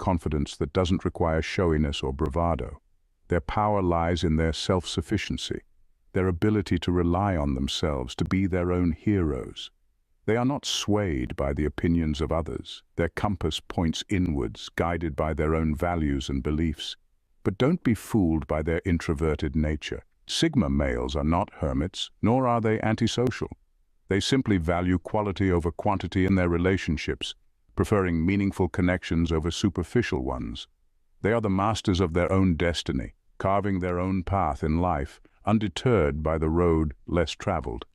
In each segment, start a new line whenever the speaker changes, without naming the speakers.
confidence that doesn't require showiness or bravado. Their power lies in their self-sufficiency, their ability to rely on themselves, to be their own heroes. They are not swayed by the opinions of others. Their compass points inwards, guided by their own values and beliefs. But don't be fooled by their introverted nature. Sigma males are not hermits, nor are they antisocial. They simply value quality over quantity in their relationships, preferring meaningful connections over superficial ones. They are the masters of their own destiny, carving their own path in life, undeterred by the road less traveled.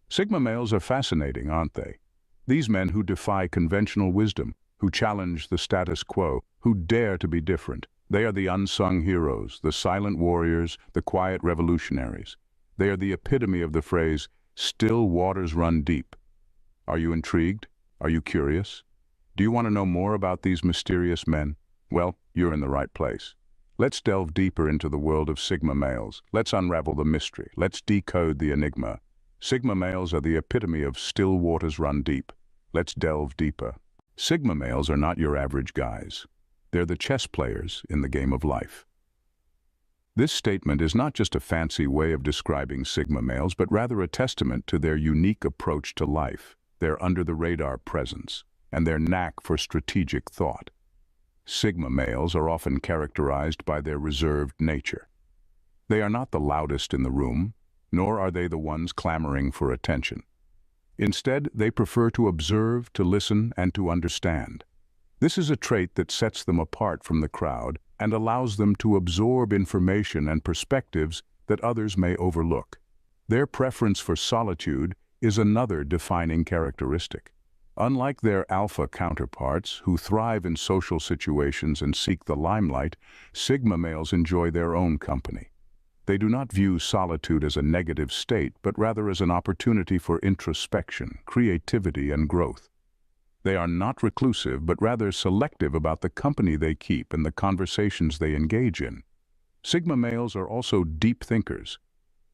Sigma males are fascinating, aren't they? These men who defy conventional wisdom, who challenge the status quo, who dare to be different. They are the unsung heroes, the silent warriors, the quiet revolutionaries. They are the epitome of the phrase, "Still waters run deep." Are you intrigued? Are you curious? Do you want to know more about these mysterious men? Well, you're in the right place. Let's delve deeper into the world of Sigma males. Let's unravel the mystery. Let's decode the enigma. Sigma males are the epitome of "still waters run deep." Let's delve deeper. Sigma males are not your average guys. They're the chess players in the game of life. This statement is not just a fancy way of describing Sigma males, but rather a testament to their unique approach to life, their under-the-radar presence, and their knack for strategic thought. Sigma males are often characterized by their reserved nature. They are not the loudest in the room, nor are they the ones clamoring for attention. Instead, they prefer to observe, to listen, and to understand. This is a trait that sets them apart from the crowd and allows them to absorb information and perspectives that others may overlook. Their preference for solitude is another defining characteristic. Unlike their alpha counterparts, who thrive in social situations and seek the limelight, Sigma males enjoy their own company. They do not view solitude as a negative state, but rather as an opportunity for introspection, creativity, and growth. They are not reclusive, but rather selective about the company they keep and the conversations they engage in. Sigma males are also deep thinkers.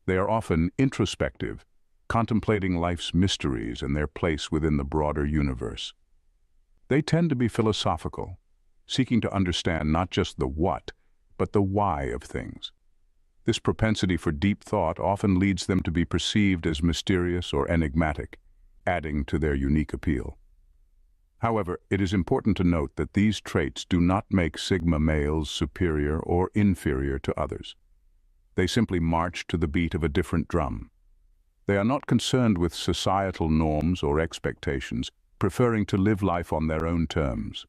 They are often introspective, contemplating life's mysteries and their place within the broader universe. They tend to be philosophical, seeking to understand not just the what, but the why of things. This propensity for deep thought often leads them to be perceived as mysterious or enigmatic, adding to their unique appeal. However, it is important to note that these traits do not make Sigma males superior or inferior to others. They simply march to the beat of a different drum. They are not concerned with societal norms or expectations, preferring to live life on their own terms.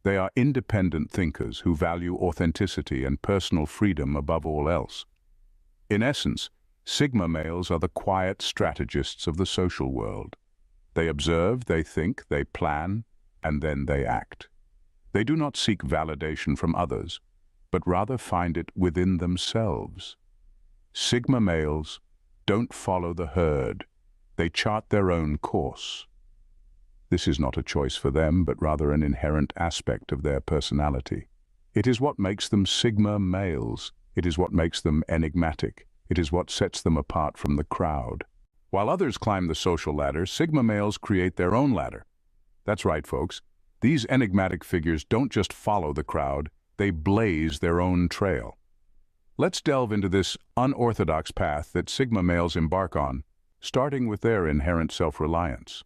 They are independent thinkers who value authenticity and personal freedom above all else. In essence, Sigma males are the quiet strategists of the social world. They observe, they think, they plan, and then they act. They do not seek validation from others, but rather find it within themselves. Sigma males don't follow the herd. They chart their own course. This is not a choice for them, but rather an inherent aspect of their personality. It is what makes them Sigma males. It is what makes them enigmatic. It is what sets them apart from the crowd. While others climb the social ladder, Sigma males create their own ladder. That's right, folks. These enigmatic figures don't just follow the crowd, they blaze their own trail. Let's delve into this unorthodox path that Sigma males embark on, starting with their inherent self-reliance.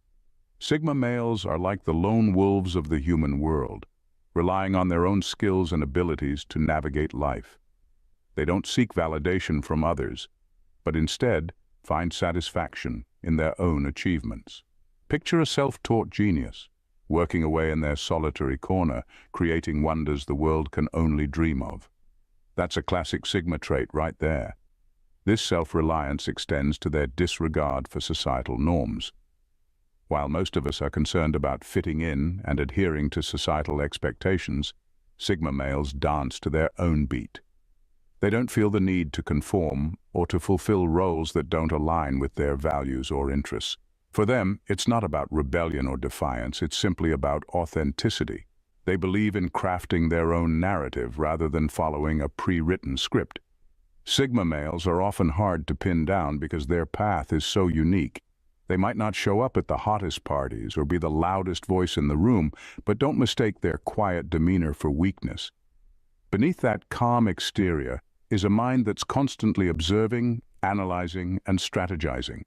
Sigma males are like the lone wolves of the human world, relying on their own skills and abilities to navigate life. They don't seek validation from others, but instead find satisfaction in their own achievements. Picture a self-taught genius, working away in their solitary corner, creating wonders the world can only dream of. That's a classic Sigma trait right there. This self-reliance extends to their disregard for societal norms. While most of us are concerned about fitting in and adhering to societal expectations, Sigma males dance to their own beat. They don't feel the need to conform or to fulfill roles that don't align with their values or interests. For them, it's not about rebellion or defiance, it's simply about authenticity. They believe in crafting their own narrative rather than following a pre-written script. Sigma males are often hard to pin down because their path is so unique. They might not show up at the hottest parties or be the loudest voice in the room, but don't mistake their quiet demeanor for weakness. Beneath that calm exterior is a mind that's constantly observing, analyzing, and strategizing.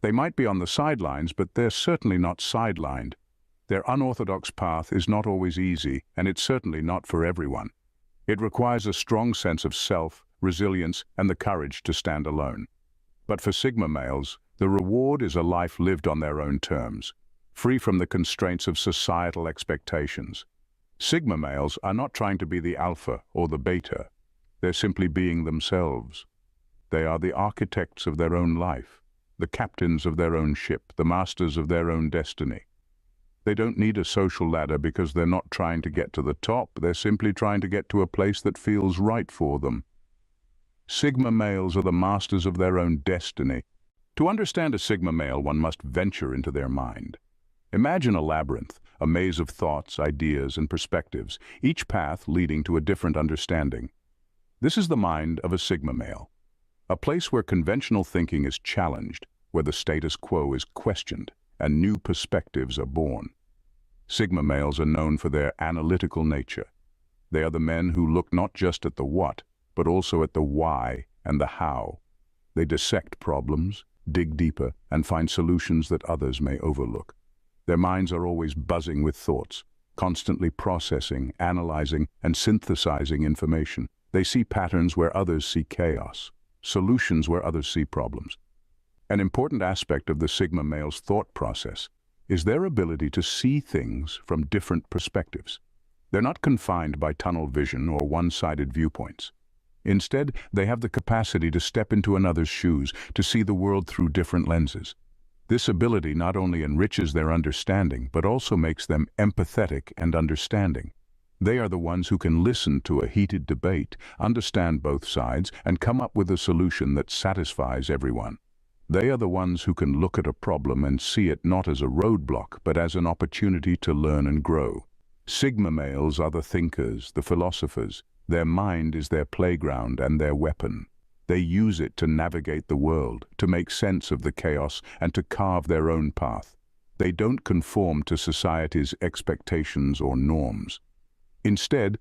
They might be on the sidelines, but they're certainly not sidelined. Their unorthodox path is not always easy, and it's certainly not for everyone. It requires a strong sense of self, resilience, and the courage to stand alone. But for Sigma males, the reward is a life lived on their own terms, free from the constraints of societal expectations. Sigma males are not trying to be the alpha or the beta. They're simply being themselves. They are the architects of their own life, the captains of their own ship, the masters of their own destiny. They don't need a social ladder because they're not trying to get to the top. They're simply trying to get to a place that feels right for them. Sigma males are the masters of their own destiny. To understand a Sigma male, one must venture into their mind. Imagine a labyrinth, a maze of thoughts, ideas, and perspectives, each path leading to a different understanding. This is the mind of a Sigma male, a place where conventional thinking is challenged, where the status quo is questioned, and new perspectives are born. Sigma males are known for their analytical nature. They are the men who look not just at the what, but also at the why and the how. They dissect problems, dig deeper, and find solutions that others may overlook. Their minds are always buzzing with thoughts, constantly processing, analyzing, and synthesizing information. They see patterns where others see chaos, solutions where others see problems. An important aspect of the Sigma male's thought process is their ability to see things from different perspectives. They're not confined by tunnel vision or one-sided viewpoints. Instead, they have the capacity to step into another's shoes, to see the world through different lenses. This ability not only enriches their understanding, but also makes them empathetic and understanding. They are the ones who can listen to a heated debate, understand both sides, and come up with a solution that satisfies everyone. They are the ones who can look at a problem and see it not as a roadblock, but as an opportunity to learn and grow. Sigma males are the thinkers, the philosophers. Their mind is their playground and their weapon. They use it to navigate the world, to make sense of the chaos, and to carve their own path. They don't conform to society's expectations or norms. Instead,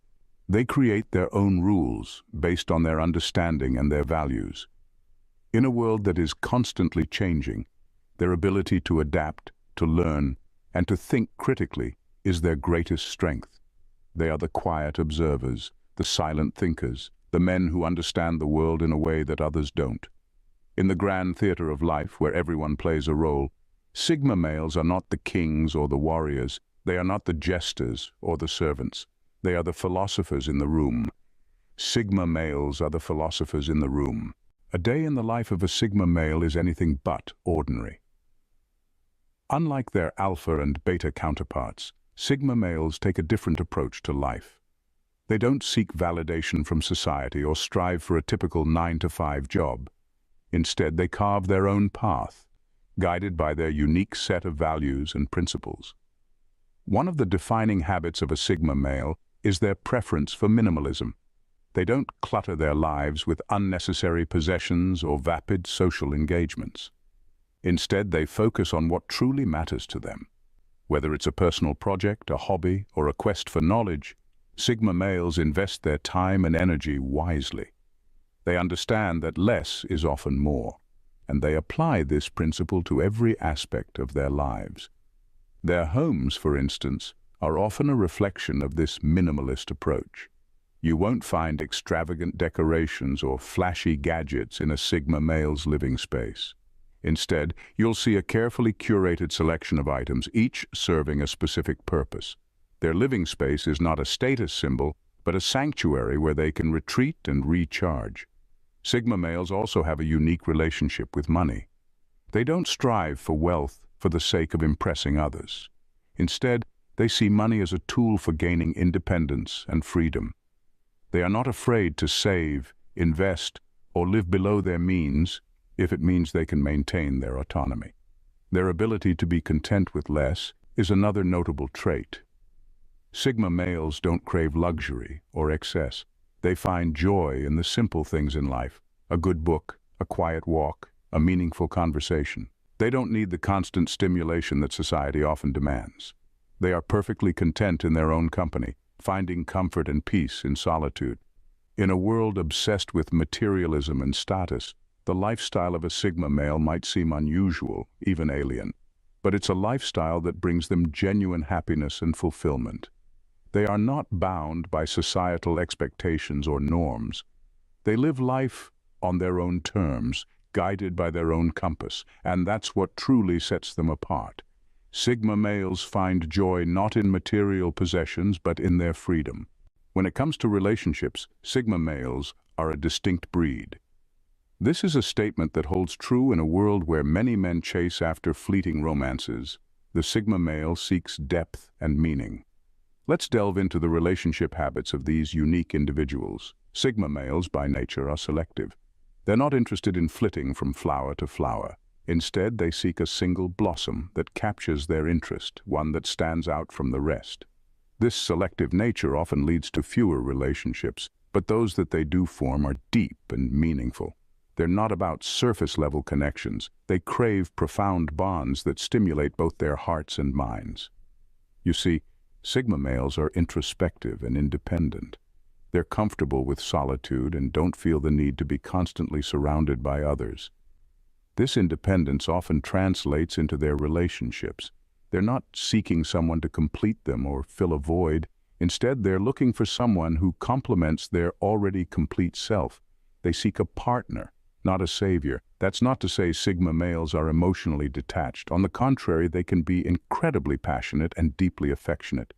they create their own rules based on their understanding and their values. In a world that is constantly changing, their ability to adapt, to learn, and to think critically is their greatest strength. They are the quiet observers, the silent thinkers, the men who understand the world in a way that others don't. In the grand theater of life, where everyone plays a role, Sigma males are not the kings or the warriors. They are not the jesters or the servants. They are the philosophers in the room. Sigma males are the philosophers in the room. A day in the life of a Sigma male is anything but ordinary. Unlike their alpha and beta counterparts, Sigma males take a different approach to life. They don't seek validation from society or strive for a typical 9-to-5 job. Instead, they carve their own path, guided by their unique set of values and principles. One of the defining habits of a Sigma male is their preference for minimalism. They don't clutter their lives with unnecessary possessions or vapid social engagements. Instead, they focus on what truly matters to them. Whether it's a personal project, a hobby, or a quest for knowledge, Sigma males invest their time and energy wisely. They understand that less is often more, and they apply this principle to every aspect of their lives. Their homes, for instance, are often a reflection of this minimalist approach. You won't find extravagant decorations or flashy gadgets in a Sigma male's living space. Instead, you'll see a carefully curated selection of items, each serving a specific purpose. Their living space is not a status symbol, but a sanctuary where they can retreat and recharge. Sigma males also have a unique relationship with money. They don't strive for wealth for the sake of impressing others. Instead, they see money as a tool for gaining independence and freedom. They are not afraid to save, invest, or live below their means if it means they can maintain their autonomy. Their ability to be content with less is another notable trait. Sigma males don't crave luxury or excess. They find joy in the simple things in life: a good book, a quiet walk, a meaningful conversation. They don't need the constant stimulation that society often demands. They are perfectly content in their own company, finding comfort and peace in solitude. In a world obsessed with materialism and status, the lifestyle of a Sigma male might seem unusual, even alien. But it's a lifestyle that brings them genuine happiness and fulfillment. They are not bound by societal expectations or norms. They live life on their own terms, guided by their own compass, and that's what truly sets them apart. Sigma males find joy not in material possessions but in their freedom. When it comes to relationships, Sigma males are a distinct breed. This is a statement that holds true in a world where many men chase after fleeting romances. The Sigma male seeks depth and meaning. Let's delve into the relationship habits of these unique individuals. Sigma males, by nature, are selective. They're not interested in flitting from flower to flower. Instead, they seek a single blossom that captures their interest, one that stands out from the rest. This selective nature often leads to fewer relationships, but those that they do form are deep and meaningful. They're not about surface-level connections. They crave profound bonds that stimulate both their hearts and minds. You see, Sigma males are introspective and independent. They're comfortable with solitude and don't feel the need to be constantly surrounded by others. This independence often translates into their relationships. They're not seeking someone to complete them or fill a void. Instead, they're looking for someone who complements their already complete self. They seek a partner, not a savior. That's not to say Sigma males are emotionally detached. On the contrary, they can be incredibly passionate and deeply affectionate.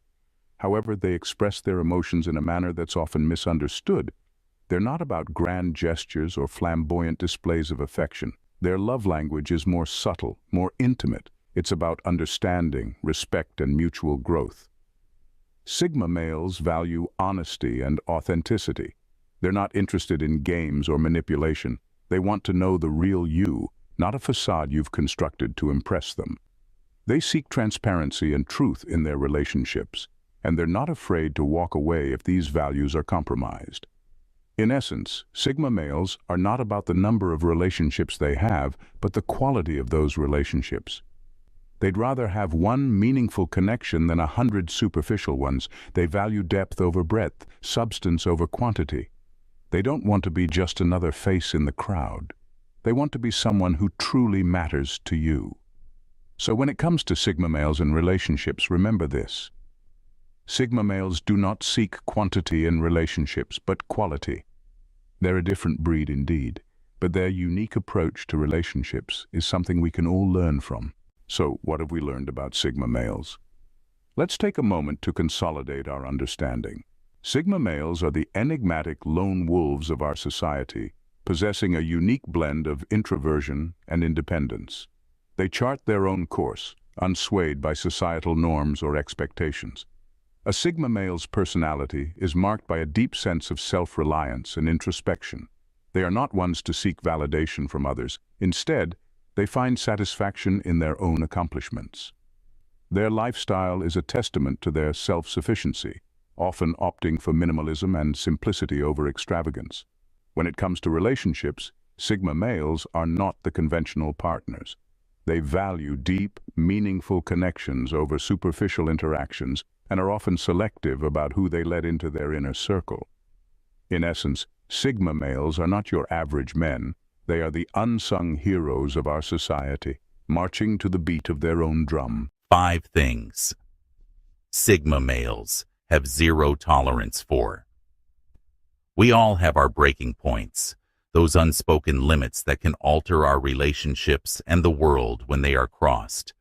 However, they express their emotions in a manner that's often misunderstood. They're not about grand gestures or flamboyant displays of affection. Their love language is more subtle, more intimate. It's about understanding, respect, and mutual growth. Sigma males value honesty and authenticity. They're not interested in games or manipulation. They want to know the real you, not a facade you've constructed to impress them. They seek transparency and truth in their relationships, and they're not afraid to walk away if these values are compromised. In essence, Sigma males are not about the number of relationships they have, but the quality of those relationships. They'd rather have one meaningful connection than 100 superficial ones. They value depth over breadth, substance over quantity. They don't want to be just another face in the crowd. They want to be someone who truly matters to you. So when it comes to Sigma males and relationships, remember this. Sigma males do not seek quantity in relationships, but quality. They're a different breed indeed, but their unique approach to relationships is something we can all learn from. So, what have we learned about Sigma males? Let's take a moment to consolidate our understanding. Sigma males are the enigmatic lone wolves of our society, possessing a unique blend of introversion and independence. They chart their own course, unswayed by societal norms or expectations. A Sigma male's personality is marked by a deep sense of self-reliance and introspection. They are not ones to seek validation from others. Instead, they find satisfaction in their own accomplishments. Their lifestyle is a testament to their self-sufficiency, often opting for minimalism and simplicity over extravagance. When it comes to relationships, Sigma males are not the conventional partners. They value deep, meaningful connections over superficial interactions and are often selective about who they let into their inner circle. In essence, Sigma males are not your average men. They are the unsung heroes of our society, marching to the beat of their own drum.
5 things Sigma males have zero tolerance for. We all have our breaking points, those unspoken limits that can alter our relationships and the world when they are crossed.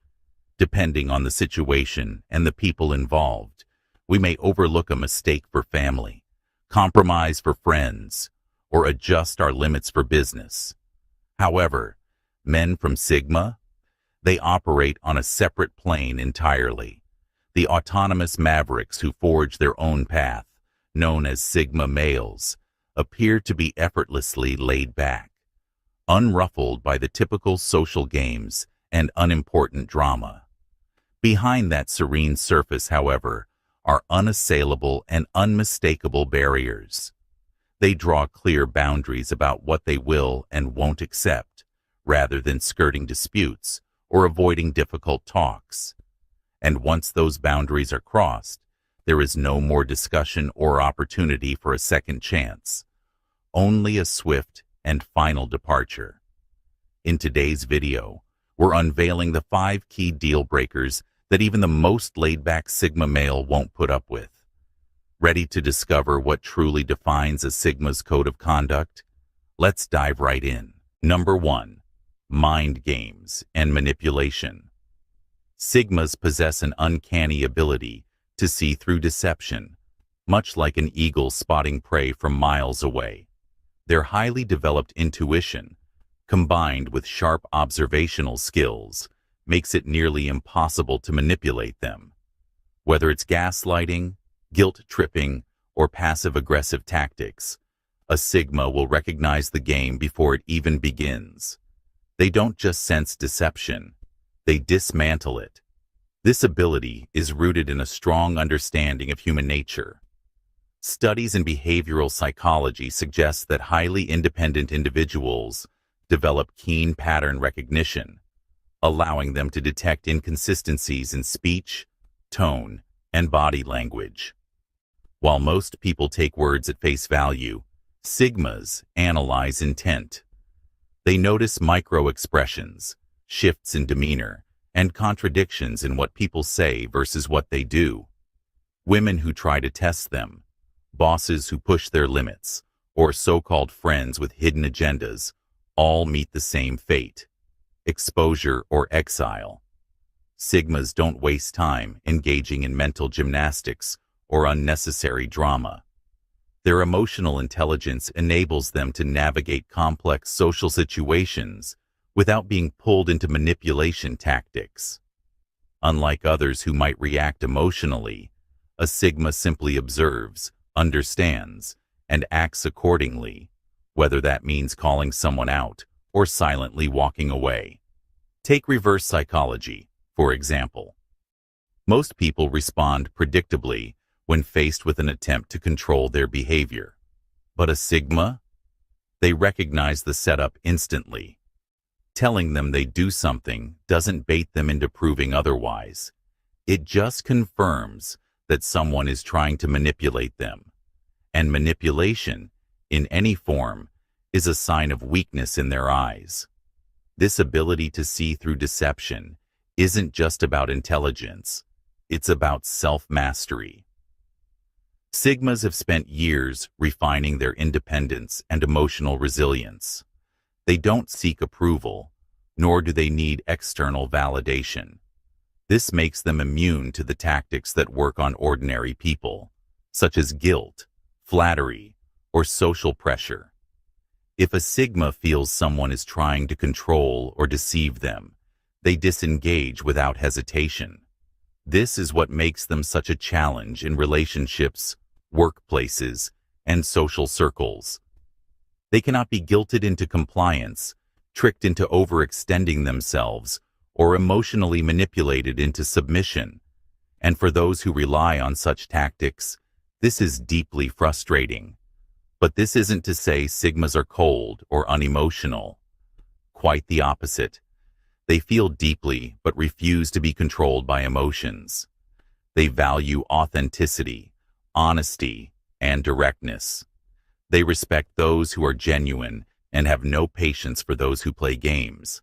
Depending on the situation and the people involved, we may overlook a mistake for family, compromise for friends, or adjust our limits for business. However, men from Sigma, they operate on a separate plane entirely. The autonomous mavericks who forge their own path, known as Sigma males, appear to be effortlessly laid back, unruffled by the typical social games and unimportant drama. Behind that serene surface, however, are unassailable and unmistakable barriers. They draw clear boundaries about what they will and won't accept, rather than skirting disputes or avoiding difficult talks. And once those boundaries are crossed, there is no more discussion or opportunity for a second chance, only a swift and final departure. In today's video, we're unveiling the 5 key deal breakers that even the most laid-back Sigma male won't put up with. Ready to discover what truly defines a Sigma's code of conduct? Let's dive right in. Number 1. Mind games and manipulation. Sigmas possess an uncanny ability to see through deception, much like an eagle spotting prey from miles away. Their highly developed intuition, combined with sharp observational skills, makes it nearly impossible to manipulate them. Whether it's gaslighting, guilt-tripping, or passive-aggressive tactics, a Sigma will recognize the game before it even begins. They don't just sense deception, they dismantle it. This ability is rooted in a strong understanding of human nature. Studies in behavioral psychology suggest that highly independent individuals develop keen pattern recognition, allowing them to detect inconsistencies in speech, tone, and body language. While most people take words at face value, Sigmas analyze intent. They notice micro-expressions, shifts in demeanor, and contradictions in what people say versus what they do. Women who try to test them, bosses who push their limits, or so-called friends with hidden agendas all meet the same fate: exposure or exile. Sigmas don't waste time engaging in mental gymnastics or unnecessary drama. Their emotional intelligence enables them to navigate complex social situations without being pulled into manipulation tactics. Unlike others who might react emotionally, a Sigma simply observes, understands, and acts accordingly, whether that means calling someone out or silently walking away. Take reverse psychology, for example. Most people respond predictably when faced with an attempt to control their behavior. But a Sigma? They recognize the setup instantly. Telling them they do something doesn't bait them into proving otherwise. It just confirms that someone is trying to manipulate them. And manipulation, in any form, is a sign of weakness in their eyes. This ability to see through deception isn't just about intelligence, it's about self-mastery. Sigmas have spent years refining their independence and emotional resilience. They don't seek approval, nor do they need external validation. This makes them immune to the tactics that work on ordinary people, such as guilt, flattery, or social pressure. If a Sigma feels someone is trying to control or deceive them, they disengage without hesitation. This is what makes them such a challenge in relationships, workplaces, and social circles. They cannot be guilted into compliance, tricked into overextending themselves, or emotionally manipulated into submission. And for those who rely on such tactics, this is deeply frustrating. But this isn't to say Sigmas are cold or unemotional. Quite the opposite. They feel deeply but refuse to be controlled by emotions. They value authenticity, honesty, and directness. They respect those who are genuine and have no patience for those who play games.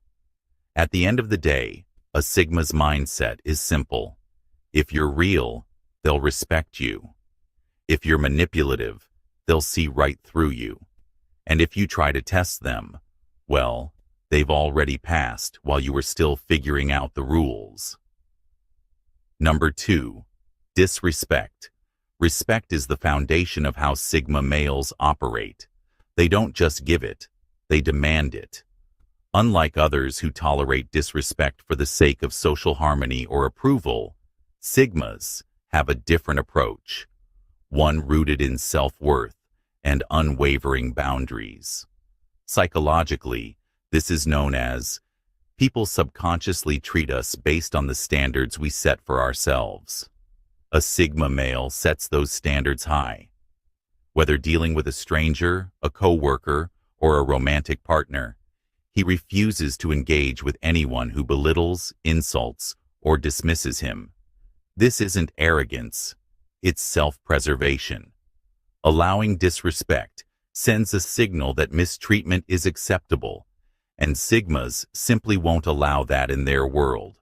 At the end of the day, a Sigma's mindset is simple. If you're real, they'll respect you. If you're manipulative, they'll see right through you. And if you try to test them, well, they've already passed while you were still figuring out the rules. Number 2. Disrespect. Respect is the foundation of how Sigma males operate. They don't just give it, they demand it. Unlike others who tolerate disrespect for the sake of social harmony or approval, Sigmas have a different approach, one rooted in self-worth and unwavering boundaries. Psychologically, this is known as people subconsciously treat us based on the standards we set for ourselves. A Sigma male sets those standards high. Whether dealing with a stranger, a coworker, or a romantic partner, He refuses to engage with anyone who belittles, insults, or dismisses him. This isn't arrogance, it's self-preservation. Allowing disrespect sends a signal that mistreatment is acceptable, and Sigmas simply won't allow that in their world.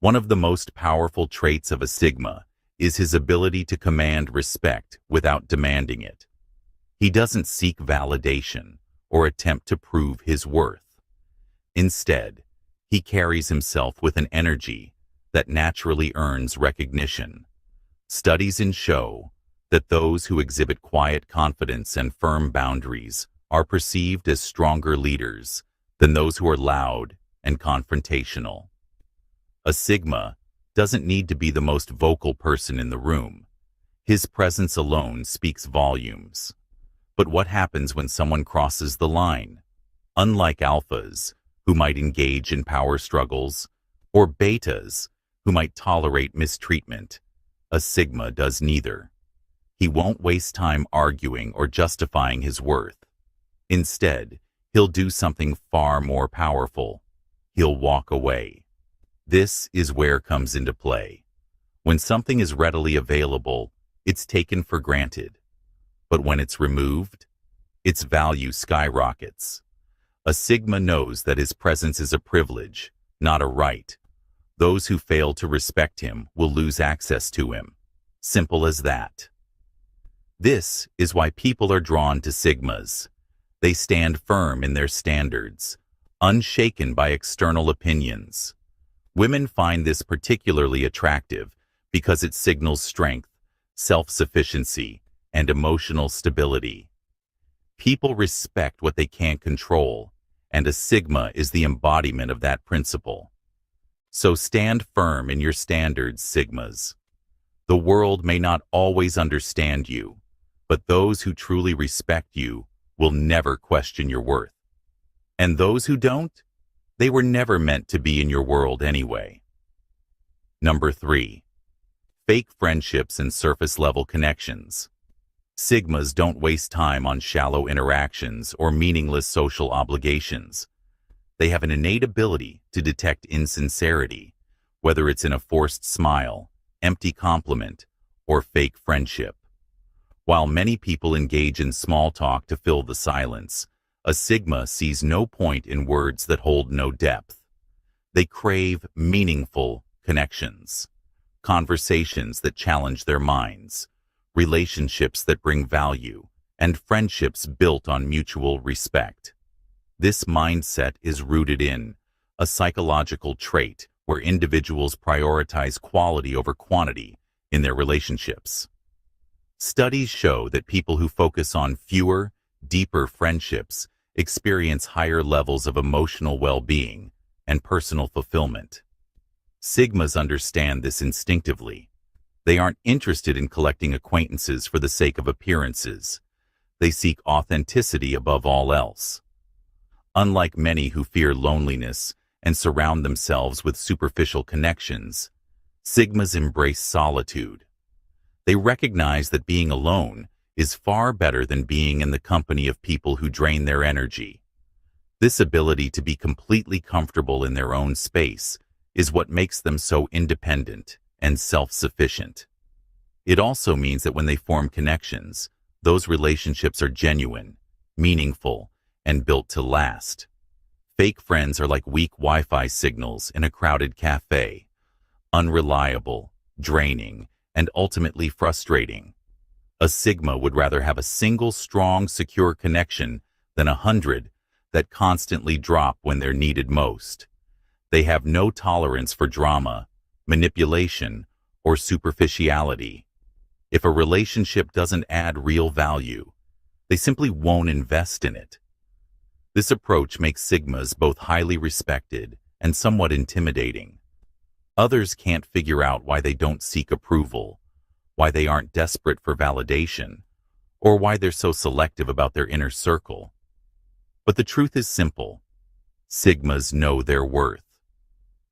One of the most powerful traits of a Sigma is his ability to command respect without demanding it. He doesn't seek validation or attempt to prove his worth. Instead, he carries himself with an energy that naturally earns recognition. Studies show that those who exhibit quiet confidence and firm boundaries are perceived as stronger leaders than those who are loud and confrontational. A Sigma doesn't need to be the most vocal person in the room. His presence alone speaks volumes. But what happens when someone crosses the line? Unlike alphas, who might engage in power struggles, or betas, who might tolerate mistreatment, a Sigma does neither. He won't waste time arguing or justifying his worth. Instead, he'll do something far more powerful. He'll walk away. This is where comes into play. When something is readily available, it's taken for granted. But when it's removed, its value skyrockets. A Sigma knows that his presence is a privilege, not a right. Those who fail to respect him will lose access to him. Simple as that. This is why people are drawn to Sigmas. They stand firm in their standards, unshaken by external opinions. Women find this particularly attractive because it signals strength, self-sufficiency, and emotional stability. People respect what they can't control, and a Sigma is the embodiment of that principle. So stand firm in your standards, Sigmas. The world may not always understand you, but those who truly respect you will never question your worth. And those who don't, they were never meant to be in your world anyway. Number 3. Fake friendships and surface-level connections. Sigmas don't waste time on shallow interactions or meaningless social obligations. They have an innate ability to detect insincerity, whether it's in a forced smile, empty compliment, or fake friendship. While many people engage in small talk to fill the silence, a Sigma sees no point in words that hold no depth. They crave meaningful connections, conversations that challenge their minds, relationships that bring value, and friendships built on mutual respect. This mindset is rooted in a psychological trait where individuals prioritize quality over quantity in their relationships. Studies show that people who focus on fewer, deeper friendships experience higher levels of emotional well-being and personal fulfillment. Sigmas understand this instinctively. They aren't interested in collecting acquaintances for the sake of appearances. They seek authenticity above all else. Unlike many who fear loneliness and surround themselves with superficial connections, Sigmas embrace solitude. They recognize that being alone is far better than being in the company of people who drain their energy. This ability to be completely comfortable in their own space is what makes them so independent and self-sufficient. It also means that when they form connections, those relationships are genuine, meaningful, and built to last. Fake friends are like weak Wi-Fi signals in a crowded cafe, unreliable, draining, and ultimately frustrating. A Sigma would rather have a single strong, secure connection than 100 that constantly drop when they're needed most. They have no tolerance for drama, manipulation, or superficiality. If a relationship doesn't add real value, they simply won't invest in it. This approach makes Sigmas both highly respected and somewhat intimidating. Others can't figure out why they don't seek approval, why they aren't desperate for validation, or why they're so selective about their inner circle. But the truth is simple. Sigmas know their worth.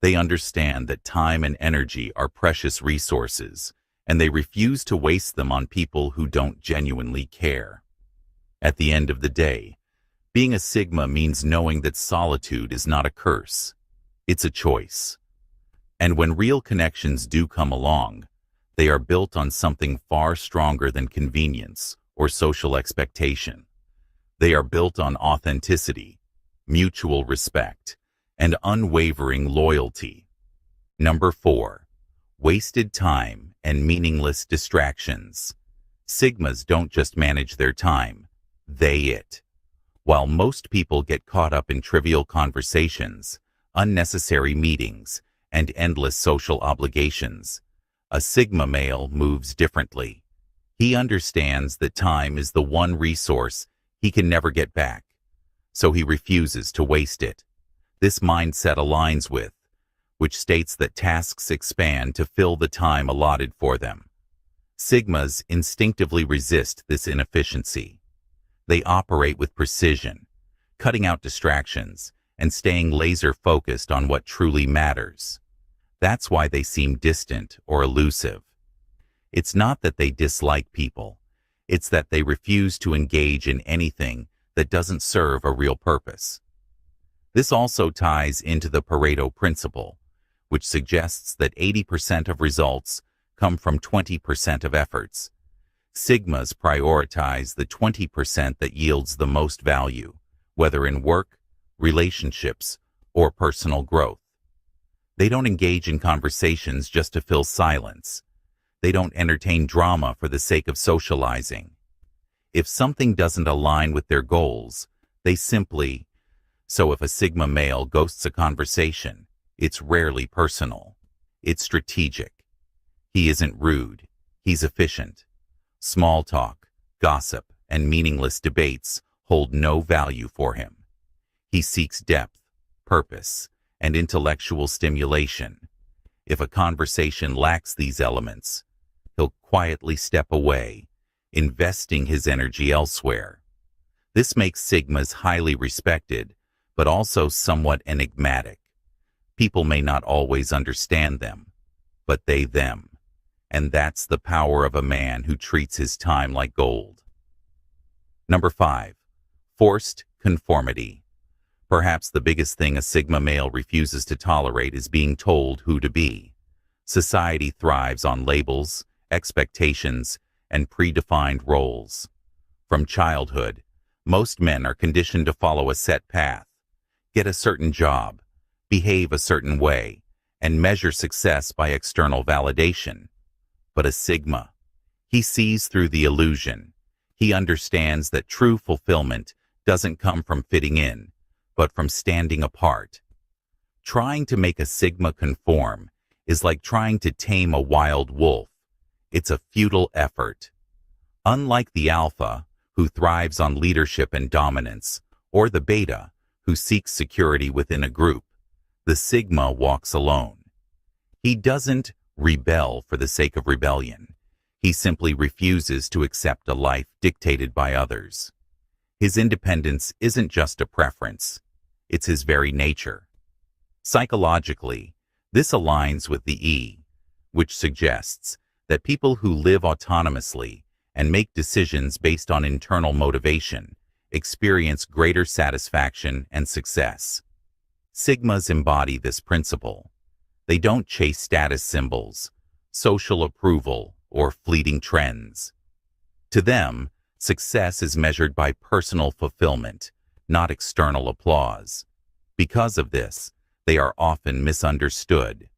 They understand that time and energy are precious resources, and they refuse to waste them on people who don't genuinely care. At the end of the day, Being a Sigma means knowing that solitude is not a curse. It's a choice. And when real connections do come along, they are built on something far stronger than convenience or social expectation. They are built on authenticity, mutual respect, and unwavering loyalty. Number 4. Wasted time and meaningless distractions. Sigmas don't just manage their time, they it. While most people get caught up in trivial conversations, unnecessary meetings, and endless social obligations, a Sigma male moves differently. He understands that time is the one resource he can never get back, so he refuses to waste it. This mindset aligns with, which states that tasks expand to fill the time allotted for them. Sigmas instinctively resist this inefficiency. They operate with precision, cutting out distractions and staying laser-focused on what truly matters. That's why they seem distant or elusive. It's not that they dislike people. It's that they refuse to engage in anything that doesn't serve a real purpose. This also ties into the Pareto principle, which suggests that 80% of results come from 20% of efforts. Sigmas prioritize the 20% that yields the most value, whether in work, relationships, or personal growth. They don't engage in conversations just to fill silence. They don't entertain drama for the sake of socializing. If something doesn't align with their goals, they simply... So if a Sigma male ghosts a conversation, it's rarely personal. It's strategic. He isn't rude. He's efficient. Small talk, gossip, and meaningless debates hold no value for him. He seeks depth, purpose, and intellectual stimulation. If a conversation lacks these elements, he'll quietly step away, investing his energy elsewhere. This makes Sigmas highly respected, but also somewhat enigmatic. People may not always understand them, but they them. And that's the power of a man who treats his time like gold. Number 5. Forced conformity. Perhaps the biggest thing a Sigma male refuses to tolerate is being told who to be. Society thrives on labels, expectations, and predefined roles. From childhood, most men are conditioned to follow a set path, get a certain job, behave a certain way, and measure success by external validation. But a Sigma, he sees through the illusion. He understands that true fulfillment doesn't come from fitting in, but from standing apart. Trying to make a Sigma conform is like trying to tame a wild wolf. It's a futile effort. Unlike the Alpha, who thrives on leadership and dominance, or the Beta, who seeks security within a group, the Sigma walks alone. He doesn't rebel for the sake of rebellion. He simply refuses to accept a life dictated by others. His independence isn't just a preference, it's his very nature. Psychologically, this aligns with the E, which suggests that people who live autonomously and make decisions based on internal motivation experience greater satisfaction and success. Sigmas embody this principle. They don't chase status symbols, social approval, or fleeting trends. To them, success is measured by personal fulfillment, not external applause. Because of this, they are often misunderstood.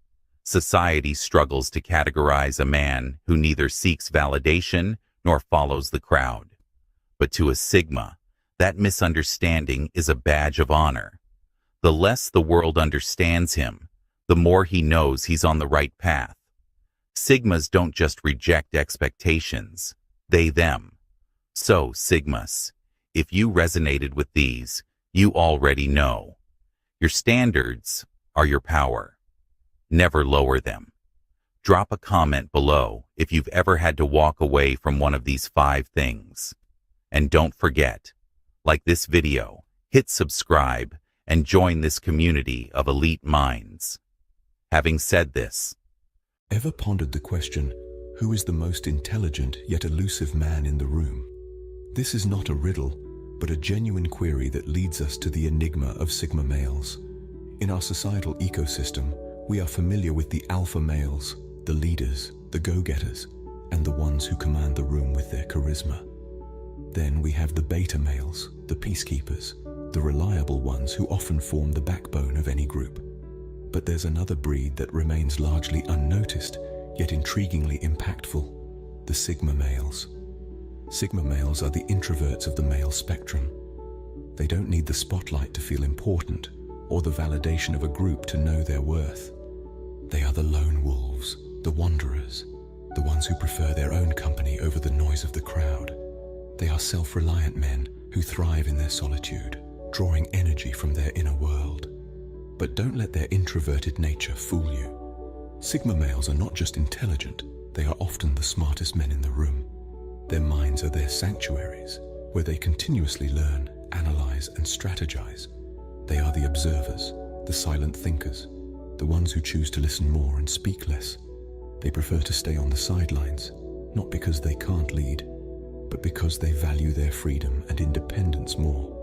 Society struggles to categorize a man who neither seeks validation nor follows the crowd. But to a Sigma, that misunderstanding is a badge of honor. The less the world understands him, the more he knows he's on the right path. Sigmas don't just reject expectations, they them. So, Sigmas, if you resonated with these, you already know. Your standards are your power. Never lower them. Drop a comment below if you've ever had to walk away from one of these 5 things. And don't forget, like this video, hit subscribe, and join this community of elite minds. Having said this,
ever pondered the question, who is the most intelligent yet elusive man in the room? This is not a riddle, but a genuine query that leads us to the enigma of Sigma males. In our societal ecosystem, we are familiar with the alpha males, the leaders, the go-getters, and the ones who command the room with their charisma. Then we have the beta males, the peacekeepers, the reliable ones who often form the backbone of any group. But there's another breed that remains largely unnoticed, yet intriguingly impactful: the Sigma males. Sigma males are the introverts of the male spectrum. They don't need the spotlight to feel important, or the validation of a group to know their worth. They are the lone wolves, the wanderers, the ones who prefer their own company over the noise of the crowd. They are self-reliant men who thrive in their solitude, drawing energy from their inner world. But don't let their introverted nature fool you. Sigma males are not just intelligent, they are often the smartest men in the room. Their minds are their sanctuaries, where they continuously learn, analyze, and strategize. They are the observers, the silent thinkers, the ones who choose to listen more and speak less. They prefer to stay on the sidelines, not because they can't lead, but because they value their freedom and independence more.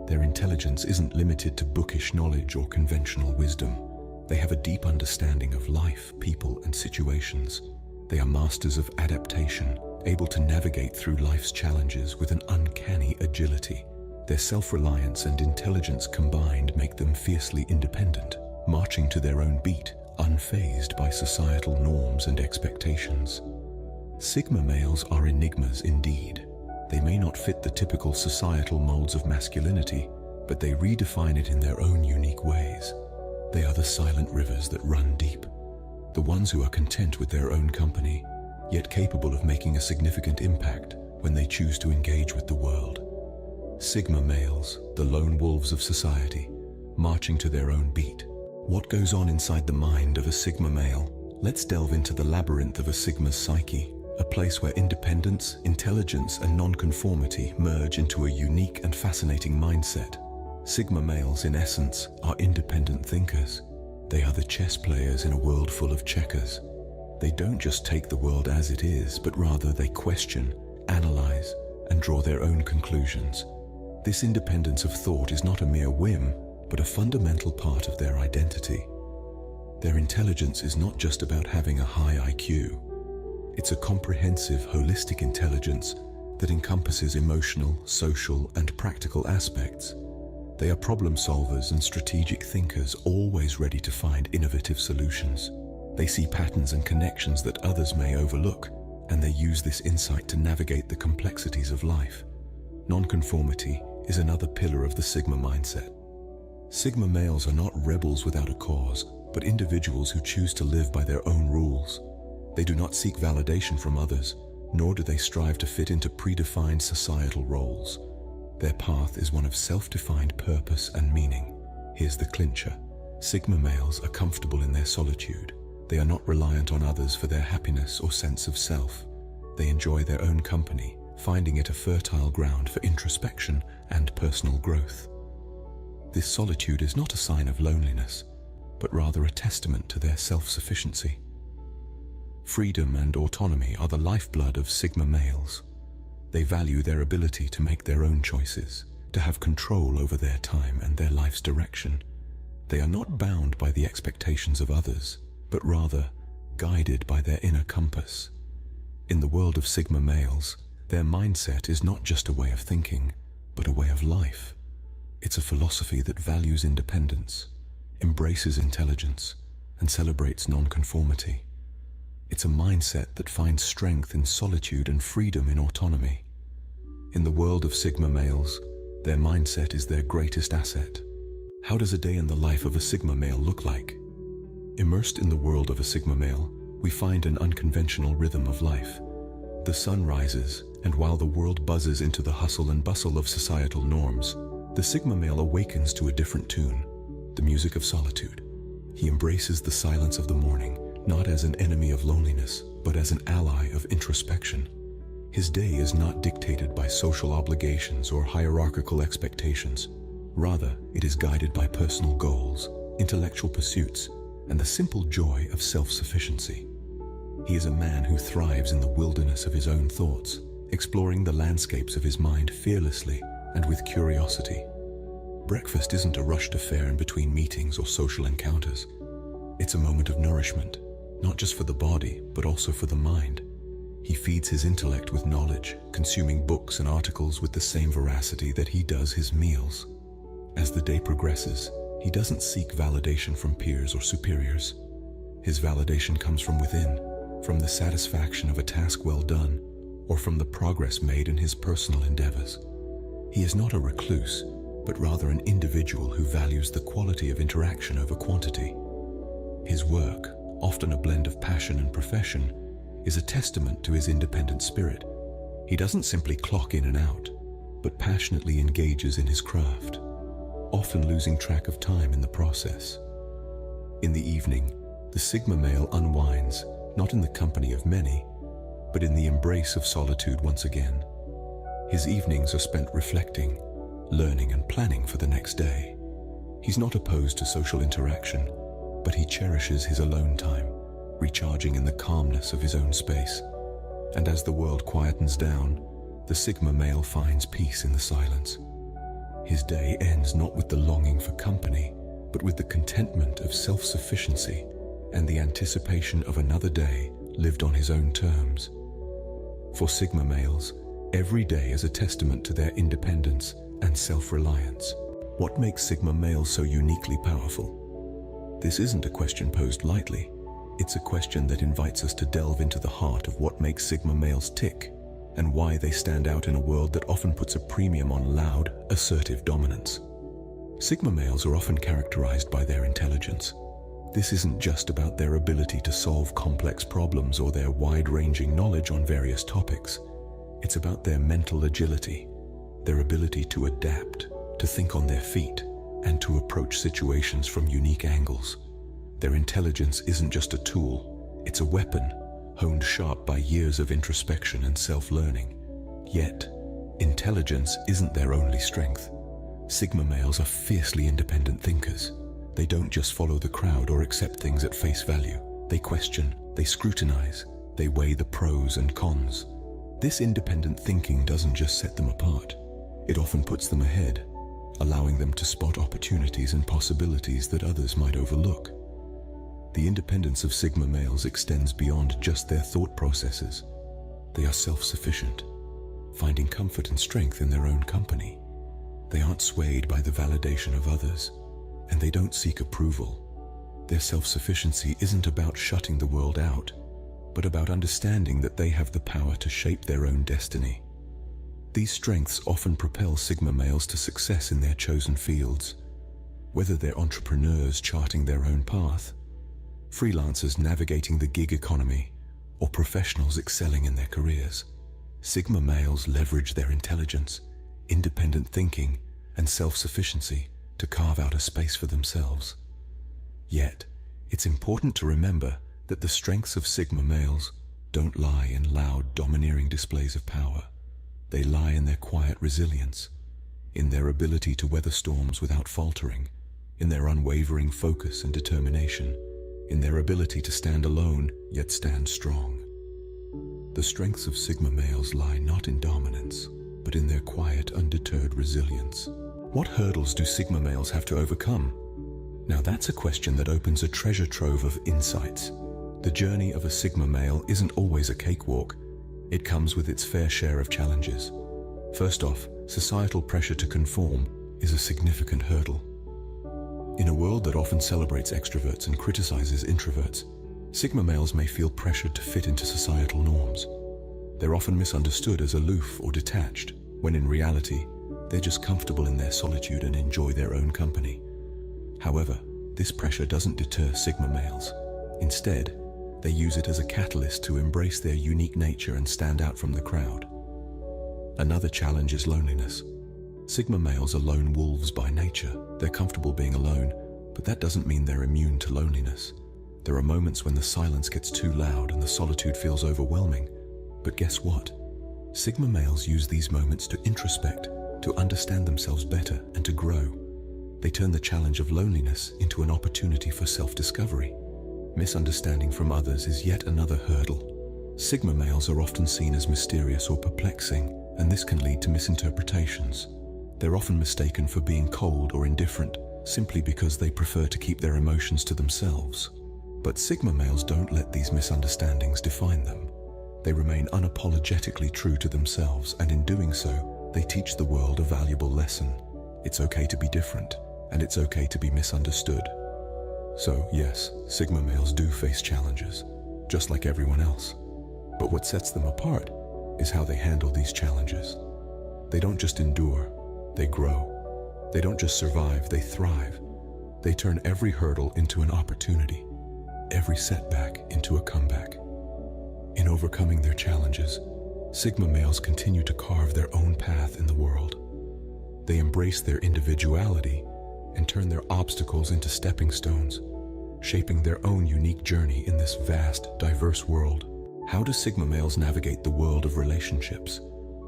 Their intelligence isn't limited to bookish knowledge or conventional wisdom. They have a deep understanding of life, people, and situations. They are masters of adaptation, able to navigate through life's challenges with an uncanny agility. Their self-reliance and intelligence combined make them fiercely independent, marching to their own beat, unfazed by societal norms and expectations. Sigma males are enigmas indeed. They may not fit the typical societal molds of masculinity, but they redefine it in their own unique ways. They are the silent rivers that run deep, the ones who are content with their own company, yet capable of making a significant impact when they choose to engage with the world. Sigma males, the lone wolves of society, marching to their own beat. What goes on inside the mind of a Sigma male? Let's delve into the labyrinth of a Sigma's psyche, a place where independence, intelligence, and nonconformity merge into a unique and fascinating mindset. Sigma males, in essence, are independent thinkers. They are the chess players in a world full of checkers. They don't just take the world as it is, but rather they question, analyze, and draw their own conclusions. This independence of thought is not a mere whim, but a fundamental part of their identity. Their intelligence is not just about having a high IQ. It's a comprehensive, holistic intelligence that encompasses emotional, social, and practical aspects. They are problem solvers and strategic thinkers, always ready to find innovative solutions. They see patterns and connections that others may overlook, and they use this insight to navigate the complexities of life. Nonconformity is another pillar of the Sigma mindset. Sigma males are not rebels without a cause, but individuals who choose to live by their own rules. They do not seek validation from others, nor do they strive to fit into predefined societal roles. Their path is one of self-defined purpose and meaning. Here's the clincher. Sigma males are comfortable in their solitude. They are not reliant on others for their happiness or sense of self. They enjoy their own company, finding it a fertile ground for introspection and personal growth. This solitude is not a sign of loneliness, but rather a testament to their self-sufficiency. Freedom and autonomy are the lifeblood of Sigma males. They value their ability to make their own choices, to have control over their time and their life's direction. They are not bound by the expectations of others, but rather guided by their inner compass. In the world of Sigma males, their mindset is not just a way of thinking, but a way of life. It's a philosophy that values independence, embraces intelligence, and celebrates nonconformity. It's a mindset that finds strength in solitude and freedom in autonomy. In the world of Sigma males, their mindset is their greatest asset. How does a day in the life of a Sigma male look like? Immersed in the world of a Sigma male, we find an unconventional rhythm of life. The sun rises, and while the world buzzes into the hustle and bustle of societal norms, the Sigma male awakens to a different tune, the music of solitude. He embraces the silence of the morning, not as an enemy of loneliness, but as an ally of introspection. His day is not dictated by social obligations or hierarchical expectations. Rather, it is guided by personal goals, intellectual pursuits, and the simple joy of self-sufficiency. He is a man who thrives in the wilderness of his own thoughts, exploring the landscapes of his mind fearlessly and with curiosity. Breakfast isn't a rushed affair in between meetings or social encounters. It's a moment of nourishment, not just for the body, but also for the mind. He feeds his intellect with knowledge, consuming books and articles with the same veracity that he does his meals. As the day progresses, he doesn't seek validation from peers or superiors. His validation comes from within, from the satisfaction of a task well done, or from the progress made in his personal endeavors. He is not a recluse, but rather an individual who values the quality of interaction over quantity. His work, often a blend of passion and profession, is a testament to his independent spirit. He doesn't simply clock in and out, but passionately engages in his craft, often losing track of time in the process. In the evening, the Sigma male unwinds, not in the company of many, but in the embrace of solitude once again. His evenings are spent reflecting, learning and planning for the next day. He's not opposed to social interaction, but he cherishes his alone time, recharging in the calmness of his own space. And as the world quietens down, the Sigma male finds peace in the silence. His day ends not with the longing for company, but with the contentment of self-sufficiency and the anticipation of another day lived on his own terms. For Sigma males, every day is a testament to their independence and self-reliance. What makes Sigma males so uniquely powerful? This isn't a question posed lightly. It's a question that invites us to delve into the heart of what makes Sigma males tick and why they stand out in a world that often puts a premium on loud, assertive dominance. Sigma males are often characterized by their intelligence. This isn't just about their ability to solve complex problems or their wide-ranging knowledge on various topics. It's about their mental agility, their ability to adapt, to think on their feet, and to approach situations from unique angles. Their intelligence isn't just a tool, it's a weapon, honed sharp by years of introspection and self-learning. Yet, intelligence isn't their only strength. Sigma males are fiercely independent thinkers. They don't just follow the crowd or accept things at face value. They question, they scrutinize, they weigh the pros and cons. This independent thinking doesn't just set them apart. It often puts them ahead, allowing them to spot opportunities and possibilities that others might overlook. The independence of Sigma males extends beyond just their thought processes. They are self-sufficient, finding comfort and strength in their own company. They aren't swayed by the validation of others, and they don't seek approval. Their self-sufficiency isn't about shutting the world out, but about understanding that they have the power to shape their own destiny. These strengths often propel Sigma males to success in their chosen fields, whether they're entrepreneurs charting their own path, freelancers navigating the gig economy, or professionals excelling in their careers. Sigma males leverage their intelligence, independent thinking, and self-sufficiency to carve out a space for themselves. Yet, it's important to remember that the strengths of Sigma males don't lie in loud, domineering displays of power. They lie in their quiet resilience, in their ability to weather storms without faltering, in their unwavering focus and determination, in their ability to stand alone, yet stand strong. The strengths of Sigma males lie not in dominance, but in their quiet, undeterred resilience. What hurdles do Sigma males have to overcome? Now that's a question that opens a treasure trove of insights. The journey of a Sigma male isn't always a cakewalk. It comes with its fair share of challenges. First off, societal pressure to conform is a significant hurdle. In a world that often celebrates extroverts and criticizes introverts, Sigma males may feel pressured to fit into societal norms. They're often misunderstood as aloof or detached, when in reality, they're just comfortable in their solitude and enjoy their own company. However, this pressure doesn't deter Sigma males. Instead, they use it as a catalyst to embrace their unique nature and stand out from the crowd. Another challenge is loneliness. Sigma males are lone wolves by nature. They're comfortable being alone, but that doesn't mean they're immune to loneliness. There are moments when the silence gets too loud and the solitude feels overwhelming. But guess what? Sigma males use these moments to introspect, to understand themselves better, and to grow. They turn the challenge of loneliness into an opportunity for self-discovery. Misunderstanding from others is yet another hurdle. Sigma males are often seen as mysterious or perplexing, and this can lead to misinterpretations. They're often mistaken for being cold or indifferent, simply because they prefer to keep their emotions to themselves. But Sigma males don't let these misunderstandings define them. They remain unapologetically true to themselves, and in doing so, they teach the world a valuable lesson. It's okay to be different, and it's okay to be misunderstood. So, yes, Sigma males do face challenges, just like everyone else. But what sets them apart is how they handle these challenges. They don't just endure, they grow. They don't just survive, they thrive. They turn every hurdle into an opportunity, every setback into a comeback. In overcoming their challenges, Sigma males continue to carve their own path in the world. They embrace their individuality and turn their obstacles into stepping stones, shaping their own unique journey in this vast, diverse world. How do Sigma males navigate the world of relationships?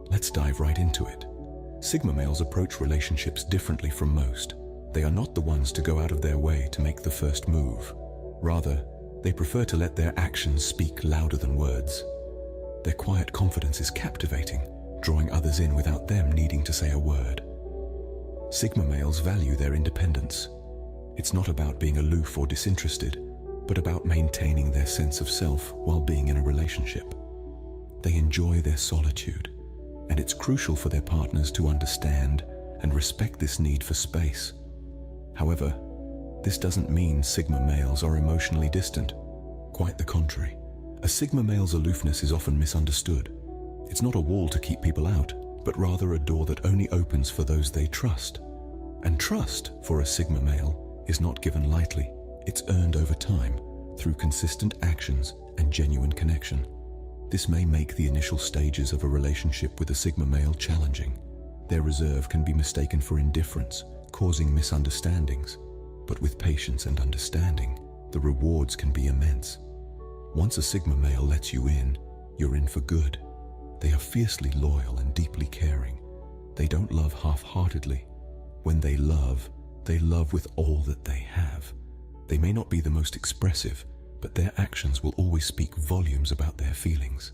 Let's dive right into it. Sigma males approach relationships differently from most. They are not the ones to go out of their way to make the first move. Rather, they prefer to let their actions speak louder than words. Their quiet confidence is captivating, drawing others in without them needing to say a word. Sigma males value their independence. It's not about being aloof or disinterested, but about maintaining their sense of self while being in a relationship. They enjoy their solitude, and it's crucial for their partners to understand and respect this need for space. However, this doesn't mean Sigma males are emotionally distant. Quite the contrary. A Sigma male's aloofness is often misunderstood. It's not a wall to keep people out, but rather a door that only opens for those they trust. And trust, for a Sigma male, is not given lightly. It's earned over time, through consistent actions and genuine connection. This may make the initial stages of a relationship with a Sigma male challenging. Their reserve can be mistaken for indifference, causing misunderstandings. But with patience and understanding, the rewards can be immense. Once a Sigma male lets you in, you're in for good. They are fiercely loyal and deeply caring. They don't love half-heartedly. When they love with all that they have. They may not be the most expressive, but their actions will always speak volumes about their feelings.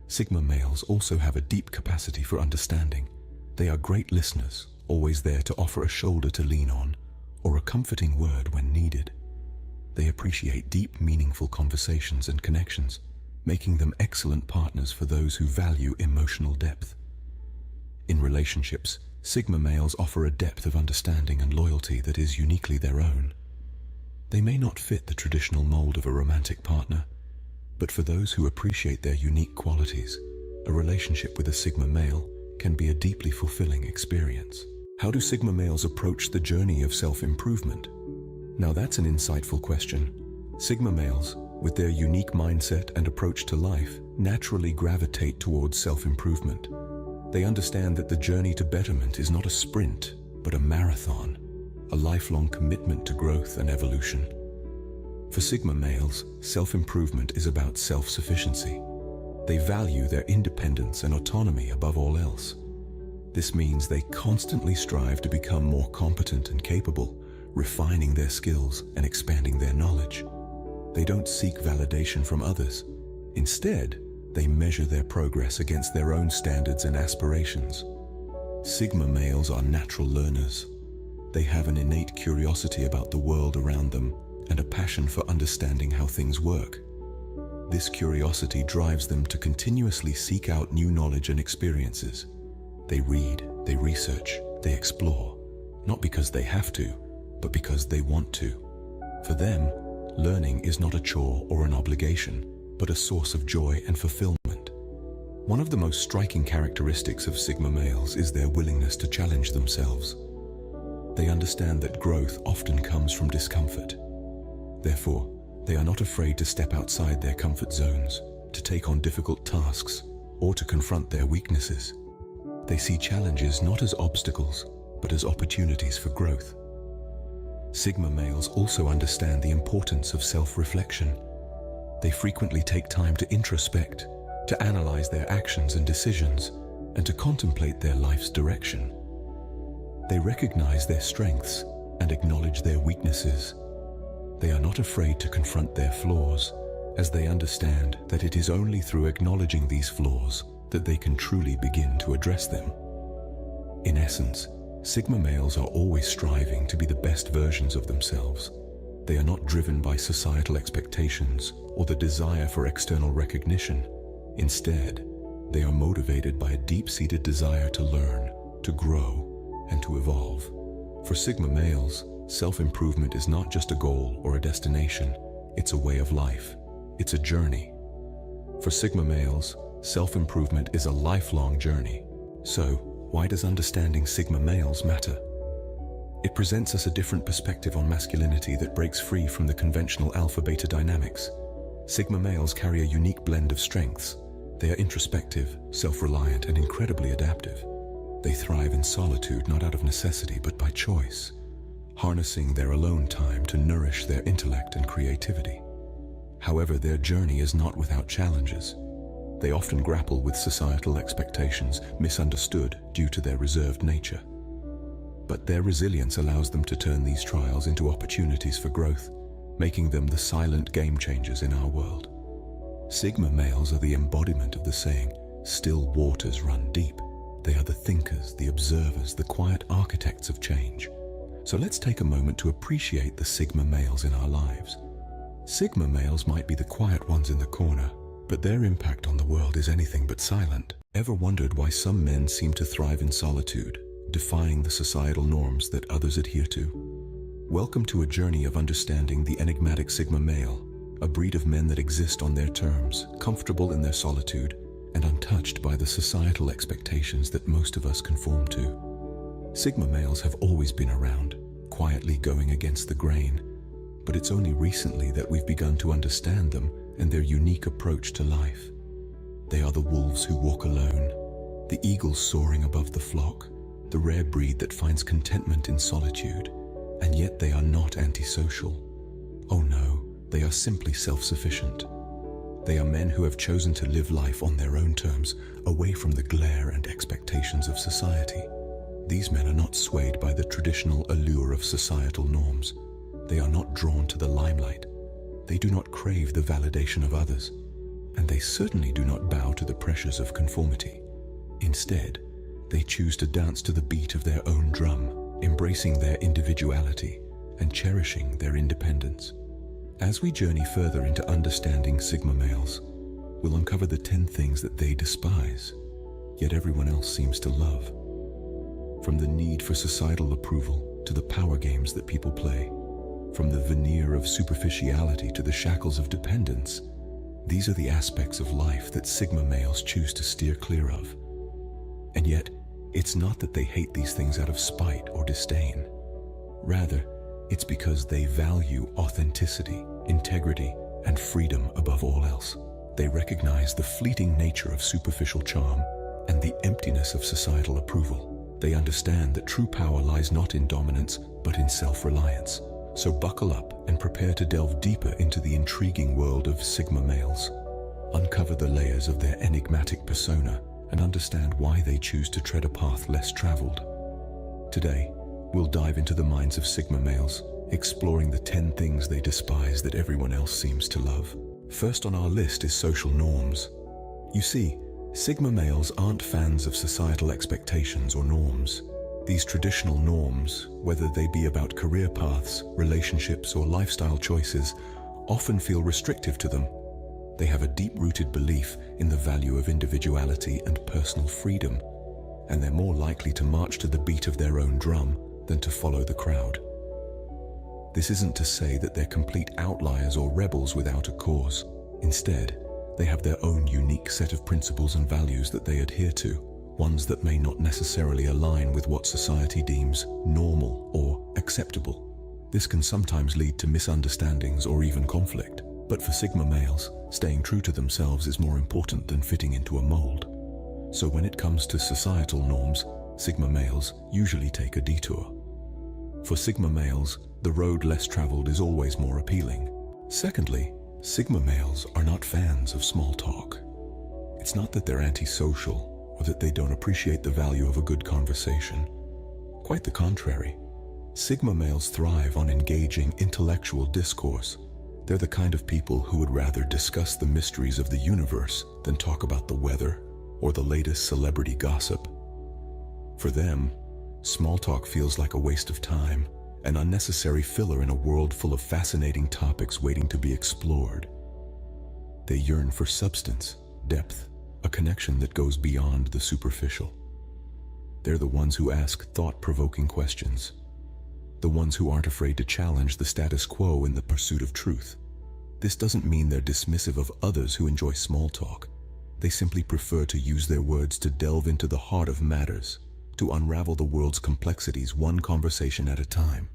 Sigma males also have a deep capacity for understanding. They are great listeners, always there to offer a shoulder to lean on, or a comforting word when needed. They appreciate deep, meaningful conversations and connections, making them excellent partners for those who value emotional depth. In relationships, Sigma males offer a depth of understanding and loyalty that is uniquely their own. They may not fit the traditional mold of a romantic partner, but for those who appreciate their unique qualities, a relationship with a Sigma male can be a deeply fulfilling experience. How do Sigma males approach the journey of self-improvement? Now that's an insightful question. Sigma males, with their unique mindset and approach to life, naturally gravitate towards self-improvement. They understand that the journey to betterment is not a sprint, but a marathon, a lifelong commitment to growth and evolution. For Sigma males, self-improvement is about self-sufficiency. They value their independence and autonomy above all else. This means they constantly strive to become more competent and capable, refining their skills and expanding their knowledge. They don't seek validation from others. Instead, they measure their progress against their own standards and aspirations. Sigma males are natural learners. They have an innate curiosity about the world around them and a passion for understanding how things work. This curiosity drives them to continuously seek out new knowledge and experiences. They read, they research, they explore, not because they have to, but because they want to. For them, learning is not a chore or an obligation, but a source of joy and fulfillment. One of the most striking characteristics of Sigma males is their willingness to challenge themselves. They understand that growth often comes from discomfort. Therefore, they are not afraid to step outside their comfort zones, to take on difficult tasks, or to confront their weaknesses. They see challenges not as obstacles, but as opportunities for growth. Sigma males also understand the importance of self-reflection. They frequently take time to introspect, to analyze their actions and decisions, and to contemplate their life's direction. They recognize their strengths and acknowledge their weaknesses. They are not afraid to confront their flaws, as they understand that it is only through acknowledging these flaws that they can truly begin to address them. In essence, Sigma males are always striving to be the best versions of themselves. They are not driven by societal expectations or the desire for external recognition. Instead, they are motivated by a deep-seated desire to learn, to grow, and to evolve. For Sigma males, self-improvement is not just a goal or a destination, it's a way of life. It's a journey. For Sigma males, self-improvement is a lifelong journey. So, why does understanding Sigma males matter? It presents us a different perspective on masculinity that breaks free from the conventional alpha-beta dynamics. Sigma males carry a unique blend of strengths. They are introspective, self-reliant, and incredibly adaptive. They thrive in solitude, not out of necessity, but by choice, harnessing their alone time to nourish their intellect and creativity. However, their journey is not without challenges. They often grapple with societal expectations, misunderstood due to their reserved nature. But their resilience allows them to turn these trials into opportunities for growth, making them the silent game changers in our world. Sigma males are the embodiment of the saying, "Still waters run deep." They are the thinkers, the observers, the quiet architects of change. So let's take a moment to appreciate the Sigma males in our lives. Sigma males might be the quiet ones in the corner, but their impact on the world is anything but silent. Ever wondered why some men seem to thrive in solitude, defying the societal norms that others adhere to? Welcome to a journey of understanding the enigmatic Sigma male, a breed of men that exist on their terms, comfortable in their solitude, and untouched by the societal expectations that most of us conform to. Sigma males have always been around, quietly going against the grain, but it's only recently that we've begun to understand them and their unique approach to life. They are the wolves who walk alone, the eagles soaring above the flock, the rare breed that finds contentment in solitude, and yet they are not antisocial. Oh no, they are simply self-sufficient. They are men who have chosen to live life on their own terms, away from the glare and expectations of society. These men are not swayed by the traditional allure of societal norms. They are not drawn to the limelight. They do not crave the validation of others, and they certainly do not bow to the pressures of conformity. Instead, they choose to dance to the beat of their own drum, embracing their individuality and cherishing their independence. As we journey further into understanding Sigma males, we'll uncover the 10 things that they despise, yet everyone else seems to love. From the need for societal approval to the power games that people play, from the veneer of superficiality to the shackles of dependence, these are the aspects of life that Sigma males choose to steer clear of. And yet, it's not that they hate these things out of spite or disdain. Rather, it's because they value authenticity, integrity, and freedom above all else. They recognize the fleeting nature of superficial charm and the emptiness of societal approval. They understand that true power lies not in dominance, but in self-reliance. So buckle up and prepare to delve deeper into the intriguing world of Sigma males. Uncover the layers of their enigmatic persona and understand why they choose to tread a path less traveled. Today, we'll dive into the minds of Sigma males, exploring the 10 things they despise that everyone else seems to love. First on our list is social norms. You see, Sigma males aren't fans of societal expectations or norms. These traditional norms, whether they be about career paths, relationships, or lifestyle choices, often feel restrictive to them. They have a deep-rooted belief in the value of individuality and personal freedom, and they're more likely to march to the beat of their own drum than to follow the crowd. This isn't to say that they're complete outliers or rebels without a cause. Instead, they have their own unique set of principles and values that they adhere to, ones that may not necessarily align with what society deems normal or acceptable. This can sometimes lead to misunderstandings or even conflict. But for Sigma males, staying true to themselves is more important than fitting into a mold. So when it comes to societal norms, Sigma males usually take a detour. For Sigma males, the road less traveled is always more appealing. Secondly, Sigma males are not fans of small talk. It's not that they're antisocial or that they don't appreciate the value of a good conversation. Quite the contrary. Sigma males thrive on engaging intellectual discourse. They're the kind of people who would rather discuss the mysteries of the universe than talk about the weather or the latest celebrity gossip. For them, small talk feels like a waste of time, an unnecessary filler in a world full of fascinating topics waiting to be explored. They yearn for substance, depth, a connection that goes beyond the superficial. They're the ones who ask thought-provoking questions, the ones who aren't afraid to challenge the status quo in the pursuit of truth. This doesn't mean they're dismissive of others who enjoy small talk. They simply prefer to use their words to delve into the heart of matters, to unravel the world's complexities one conversation at a time.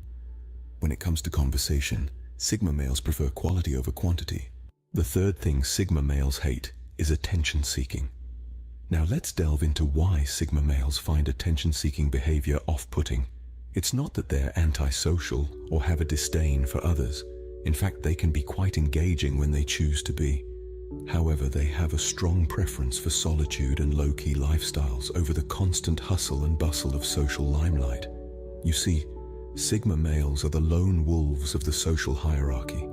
When it comes to conversation, Sigma males prefer quality over quantity. The third thing Sigma males hate is attention-seeking. Now let's delve into why Sigma males find attention-seeking behavior off-putting. It's not that they're antisocial or have a disdain for others. In fact, they can be quite engaging when they choose to be. However, they have a strong preference for solitude and low-key lifestyles over the constant hustle and bustle of social limelight. You see, Sigma males are the lone wolves of the social hierarchy.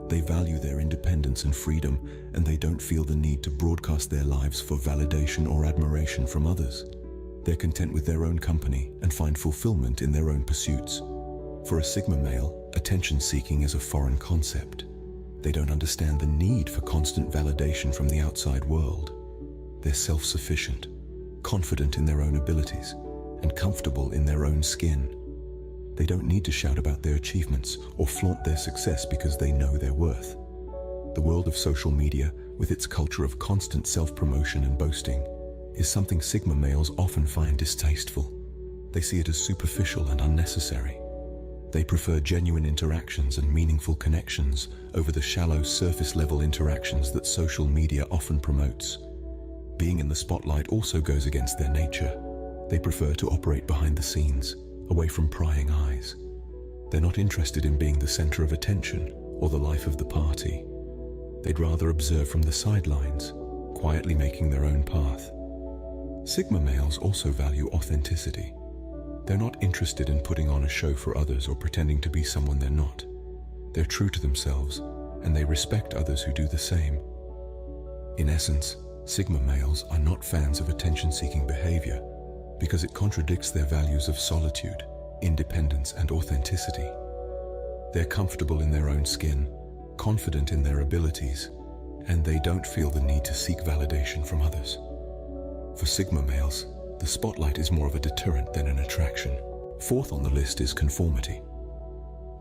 They value their independence and freedom, and they don't feel the need to broadcast their lives for validation or admiration from others. They're content with their own company and find fulfillment in their own pursuits. For a Sigma male, attention-seeking is a foreign concept. They don't understand the need for constant validation from the outside world. They're self-sufficient, confident in their own abilities, and comfortable in their own skin. They don't need to shout about their achievements or flaunt their success because they know their worth. The world of social media, with its culture of constant self-promotion and boasting, is something Sigma males often find distasteful. They see it as superficial and unnecessary. They prefer genuine interactions and meaningful connections over the shallow surface-level interactions that social media often promotes. Being in the spotlight also goes against their nature. They prefer to operate behind the scenes, away from prying eyes. They're not interested in being the center of attention or the life of the party. They'd rather observe from the sidelines, quietly making their own path. Sigma males also value authenticity. They're not interested in putting on a show for others or pretending to be someone they're not. They're true to themselves, and they respect others who do the same. In essence, Sigma males are not fans of attention-seeking behavior because it contradicts their values of solitude, independence, and authenticity. They're comfortable in their own skin, confident in their abilities, and they don't feel the need to seek validation from others. For Sigma males, the spotlight is more of a deterrent than an attraction. Fourth on the list is conformity.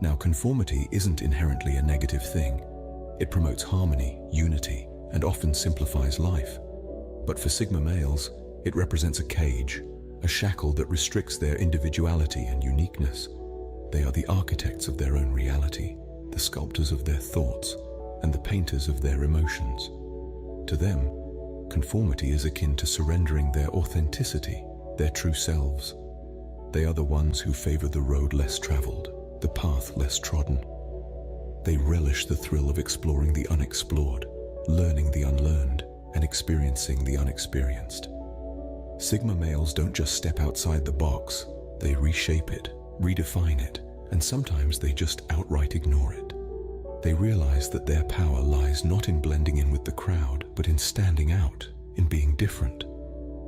Now, conformity isn't inherently a negative thing. It promotes harmony, unity, and often simplifies life. But for Sigma males, it represents a cage, a shackle that restricts their individuality and uniqueness. They are the architects of their own reality, the sculptors of their thoughts, and the painters of their emotions. To them, conformity is akin to surrendering their authenticity, their true selves. They are the ones who favor the road less traveled, the path less trodden. They relish the thrill of exploring the unexplored, learning the unlearned, and experiencing the unexperienced. Sigma males don't just step outside the box, they reshape it, redefine it, and sometimes they just outright ignore it. They realize that their power lies not in blending in with the crowd, but in standing out, in being different.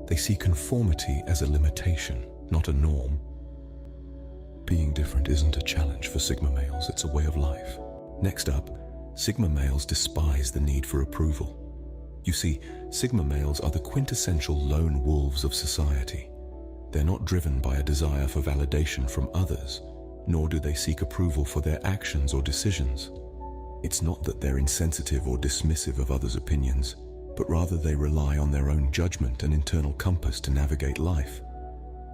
They see conformity as a limitation, not a norm. Being different isn't a challenge for Sigma males, it's a way of life. Next up, Sigma males despise the need for approval. You see, Sigma males are the quintessential lone wolves of society. They're not driven by a desire for validation from others, nor do they seek approval for their actions or decisions. It's not that they're insensitive or dismissive of others' opinions, but rather they rely on their own judgment and internal compass to navigate life.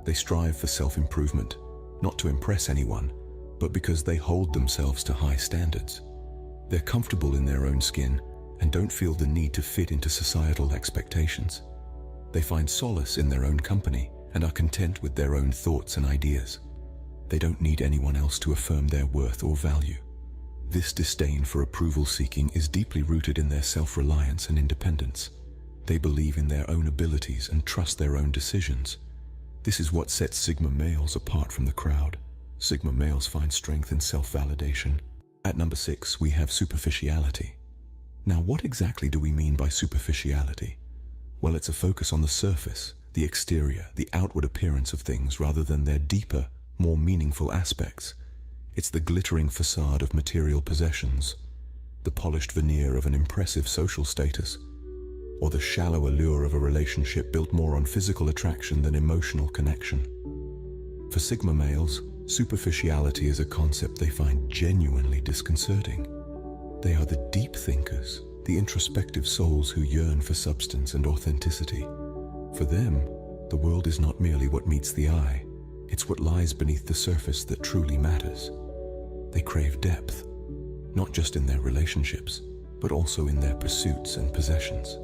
They strive for self-improvement, not to impress anyone, but because they hold themselves to high standards. They're comfortable in their own skin and don't feel the need to fit into societal expectations. They find solace in their own company and are content with their own thoughts and ideas. They don't need anyone else to affirm their worth or value. This disdain for approval-seeking is deeply rooted in their self-reliance and independence. They believe in their own abilities and trust their own decisions. This is what sets Sigma males apart from the crowd. Sigma males find strength in self-validation. At number 6, we have superficiality. Now, what exactly do we mean by superficiality? Well, it's a focus on the surface, the exterior, the outward appearance of things rather than their deeper, more meaningful aspects. It's the glittering facade of material possessions, the polished veneer of an impressive social status, or the shallow allure of a relationship built more on physical attraction than emotional connection. For Sigma males, superficiality is a concept they find genuinely disconcerting. They are the deep thinkers, the introspective souls who yearn for substance and authenticity. For them, the world is not merely what meets the eye, it's what lies beneath the surface that truly matters. They crave depth, not just in their relationships, but also in their pursuits and possessions.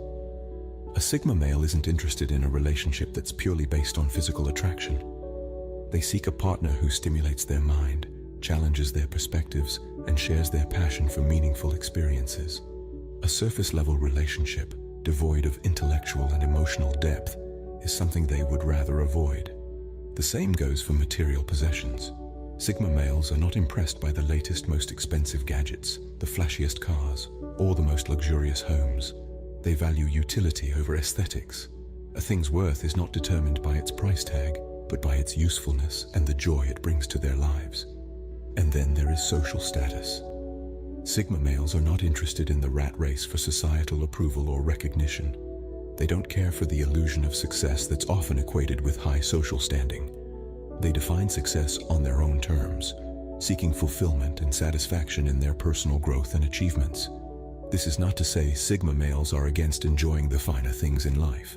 A Sigma male isn't interested in a relationship that's purely based on physical attraction. They seek a partner who stimulates their mind, challenges their perspectives, and shares their passion for meaningful experiences. A surface-level relationship, devoid of intellectual and emotional depth, is something they would rather avoid. The same goes for material possessions. Sigma males are not impressed by the latest, most expensive gadgets, the flashiest cars, or the most luxurious homes. They value utility over aesthetics. A thing's worth is not determined by its price tag, but by its usefulness and the joy it brings to their lives. And then there is social status. Sigma males are not interested in the rat race for societal approval or recognition. They don't care for the illusion of success that's often equated with high social standing. They define success on their own terms, seeking fulfillment and satisfaction in their personal growth and achievements. This is not to say Sigma males are against enjoying the finer things in life.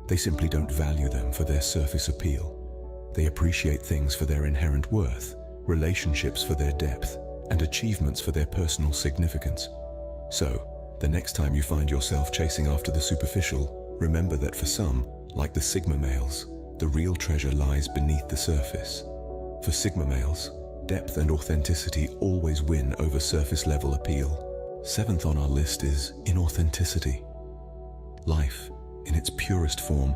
They simply don't value them for their surface appeal. They appreciate things for their inherent worth, relationships for their depth, and achievements for their personal significance. So, the next time you find yourself chasing after the superficial, remember that for some, like the Sigma males, the real treasure lies beneath the surface. For Sigma males, depth and authenticity always win over surface-level appeal. 7th on our list is inauthenticity. Life, in its purest form,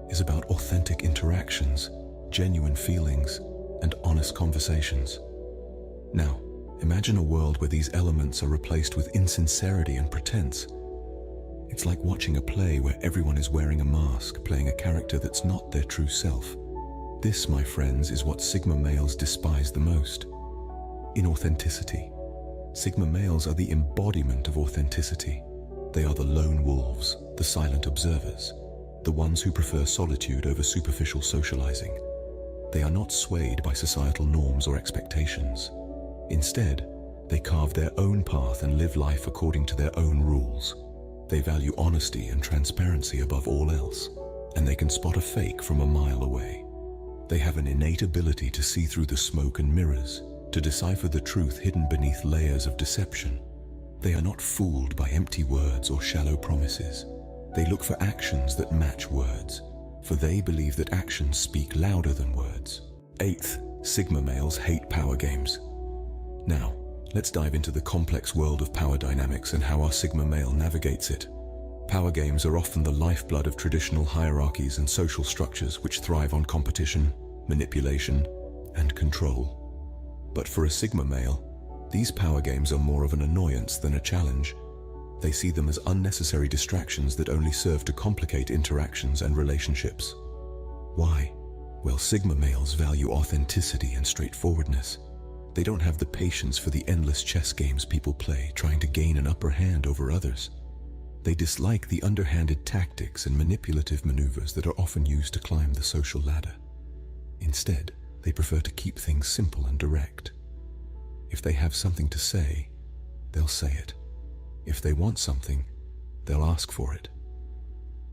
is about authentic interactions, genuine feelings, and honest conversations. Now, imagine a world where these elements are replaced with insincerity and pretense. It's like watching a play where everyone is wearing a mask, playing a character that's not their true self. This, my friends, is what Sigma males despise the most. Inauthenticity. Sigma males are the embodiment of authenticity. They are the lone wolves, the silent observers, the ones who prefer solitude over superficial socializing. They are not swayed by societal norms or expectations. Instead, they carve their own path and live life according to their own rules. They value honesty and transparency above all else, and they can spot a fake from a mile away. They have an innate ability to see through the smoke and mirrors, to decipher the truth hidden beneath layers of deception. They are not fooled by empty words or shallow promises. They look for actions that match words, for they believe that actions speak louder than words. 8th, Sigma males hate power games. Now, let's dive into the complex world of power dynamics and how our Sigma male navigates it. Power games are often the lifeblood of traditional hierarchies and social structures which thrive on competition, manipulation, and control. But for a Sigma male, these power games are more of an annoyance than a challenge. They see them as unnecessary distractions that only serve to complicate interactions and relationships. Why? Well, Sigma males value authenticity and straightforwardness. They don't have the patience for the endless chess games people play, trying to gain an upper hand over others. They dislike the underhanded tactics and manipulative maneuvers that are often used to climb the social ladder. Instead, they prefer to keep things simple and direct. If they have something to say, they'll say it. If they want something, they'll ask for it.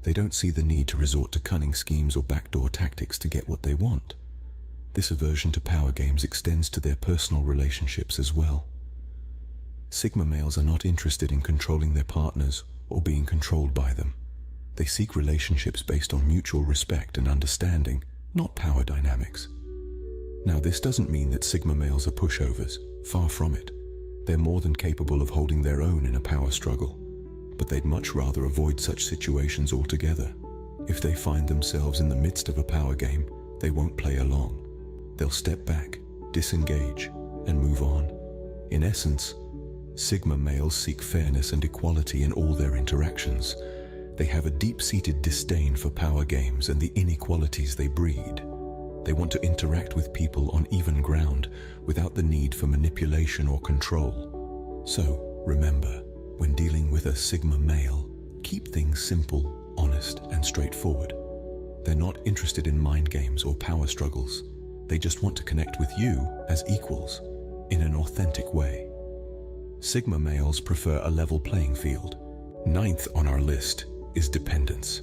They don't see the need to resort to cunning schemes or backdoor tactics to get what they want. This aversion to power games extends to their personal relationships as well. Sigma males are not interested in controlling their partners or being controlled by them. They seek relationships based on mutual respect and understanding, not power dynamics. Now, this doesn't mean that Sigma males are pushovers. Far from it. They're more than capable of holding their own in a power struggle, but they'd much rather avoid such situations altogether. If they find themselves in the midst of a power game, they won't play along. They'll step back, disengage, and move on. In essence, Sigma males seek fairness and equality in all their interactions. They have a deep-seated disdain for power games and the inequalities they breed. They want to interact with people on even ground without the need for manipulation or control. So, remember, when dealing with a Sigma male, keep things simple, honest, and straightforward. They're not interested in mind games or power struggles. They just want to connect with you as equals, in an authentic way. Sigma males prefer a level playing field. 9th on our list is dependence.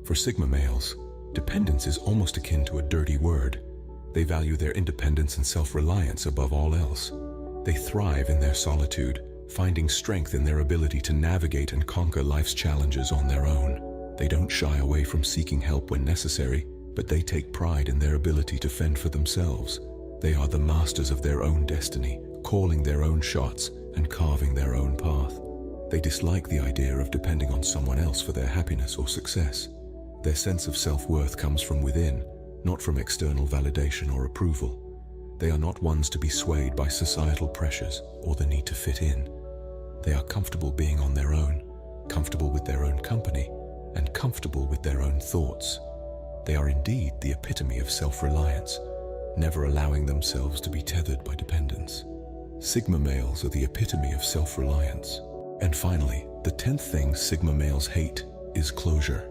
For Sigma males, dependence is almost akin to a dirty word. They value their independence and self-reliance above all else. They thrive in their solitude, finding strength in their ability to navigate and conquer life's challenges on their own. They don't shy away from seeking help when necessary, but they take pride in their ability to fend for themselves. They are the masters of their own destiny, calling their own shots and carving their own path. They dislike the idea of depending on someone else for their happiness or success. Their sense of self-worth comes from within, not from external validation or approval. They are not ones to be swayed by societal pressures or the need to fit in. They are comfortable being on their own, comfortable with their own company, and comfortable with their own thoughts. They are indeed the epitome of self-reliance, never allowing themselves to be tethered by dependence. Sigma males are the epitome of self-reliance. And finally, the 10th thing Sigma males hate is closure.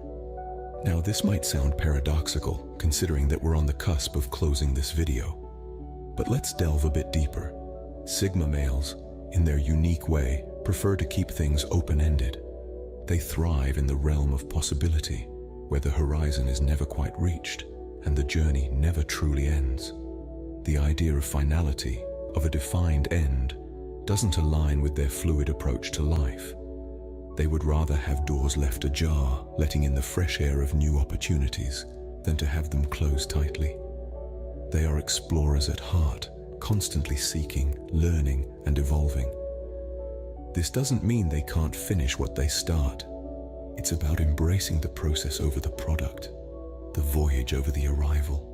Now, this might sound paradoxical, considering that we're on the cusp of closing this video. But let's delve a bit deeper. Sigma males, in their unique way, prefer to keep things open-ended. They thrive in the realm of possibility, where the horizon is never quite reached and the journey never truly ends. The idea of finality, of a defined end, doesn't align with their fluid approach to life. They would rather have doors left ajar, letting in the fresh air of new opportunities, than to have them closed tightly. They are explorers at heart, constantly seeking, learning, and evolving. This doesn't mean they can't finish what they start. It's about embracing the process over the product, the voyage over the arrival.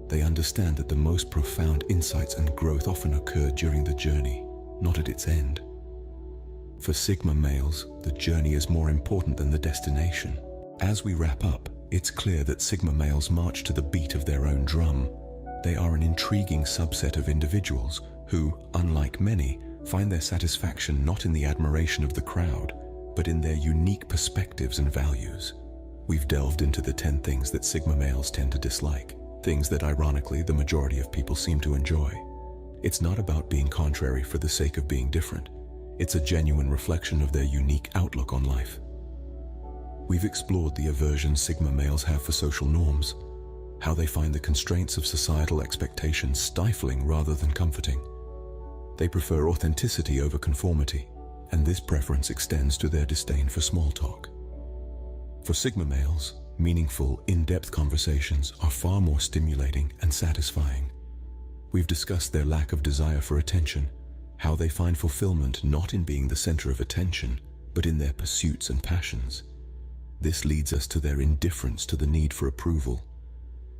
They understand that the most profound insights and growth often occur during the journey, not at its end. For Sigma males, the journey is more important than the destination. As we wrap up, it's clear that Sigma males march to the beat of their own drum. They are an intriguing subset of individuals who, unlike many, find their satisfaction not in the admiration of the crowd, but in their unique perspectives and values. We've delved into the 10 things that Sigma males tend to dislike, things that ironically the majority of people seem to enjoy. It's not about being contrary for the sake of being different. It's a genuine reflection of their unique outlook on life. We've explored the aversion Sigma males have for social norms, how they find the constraints of societal expectations stifling rather than comforting. They prefer authenticity over conformity, and this preference extends to their disdain for small talk. For Sigma males, meaningful, in-depth conversations are far more stimulating and satisfying. We've discussed their lack of desire for attention, how they find fulfillment not in being the center of attention, but in their pursuits and passions. This leads us to their indifference to the need for approval.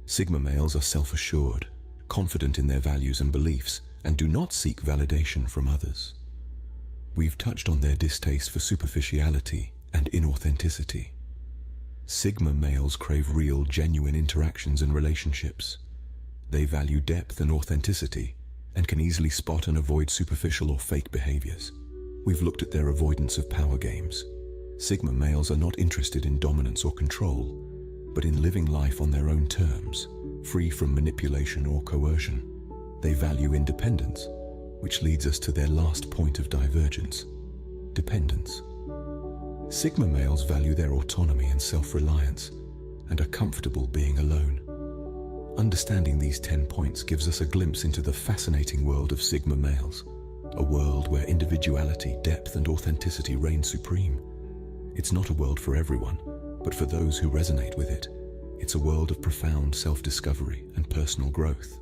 Sigma males are self-assured, confident in their values and beliefs, and do not seek validation from others. We've touched on their distaste for superficiality and inauthenticity. Sigma males crave real, genuine interactions and relationships. They value depth and authenticity, and can easily spot and avoid superficial or fake behaviors. We've looked at their avoidance of power games. Sigma males are not interested in dominance or control, but in living life on their own terms, free from manipulation or coercion. They value independence, which leads us to their last point of divergence: dependence. Sigma males value their autonomy and self-reliance, and are comfortable being alone. Understanding these 10 points gives us a glimpse into the fascinating world of Sigma males, a world where individuality, depth, and authenticity reign supreme. It's not a world for everyone, but for those who resonate with it, it's a world of profound self-discovery and personal growth.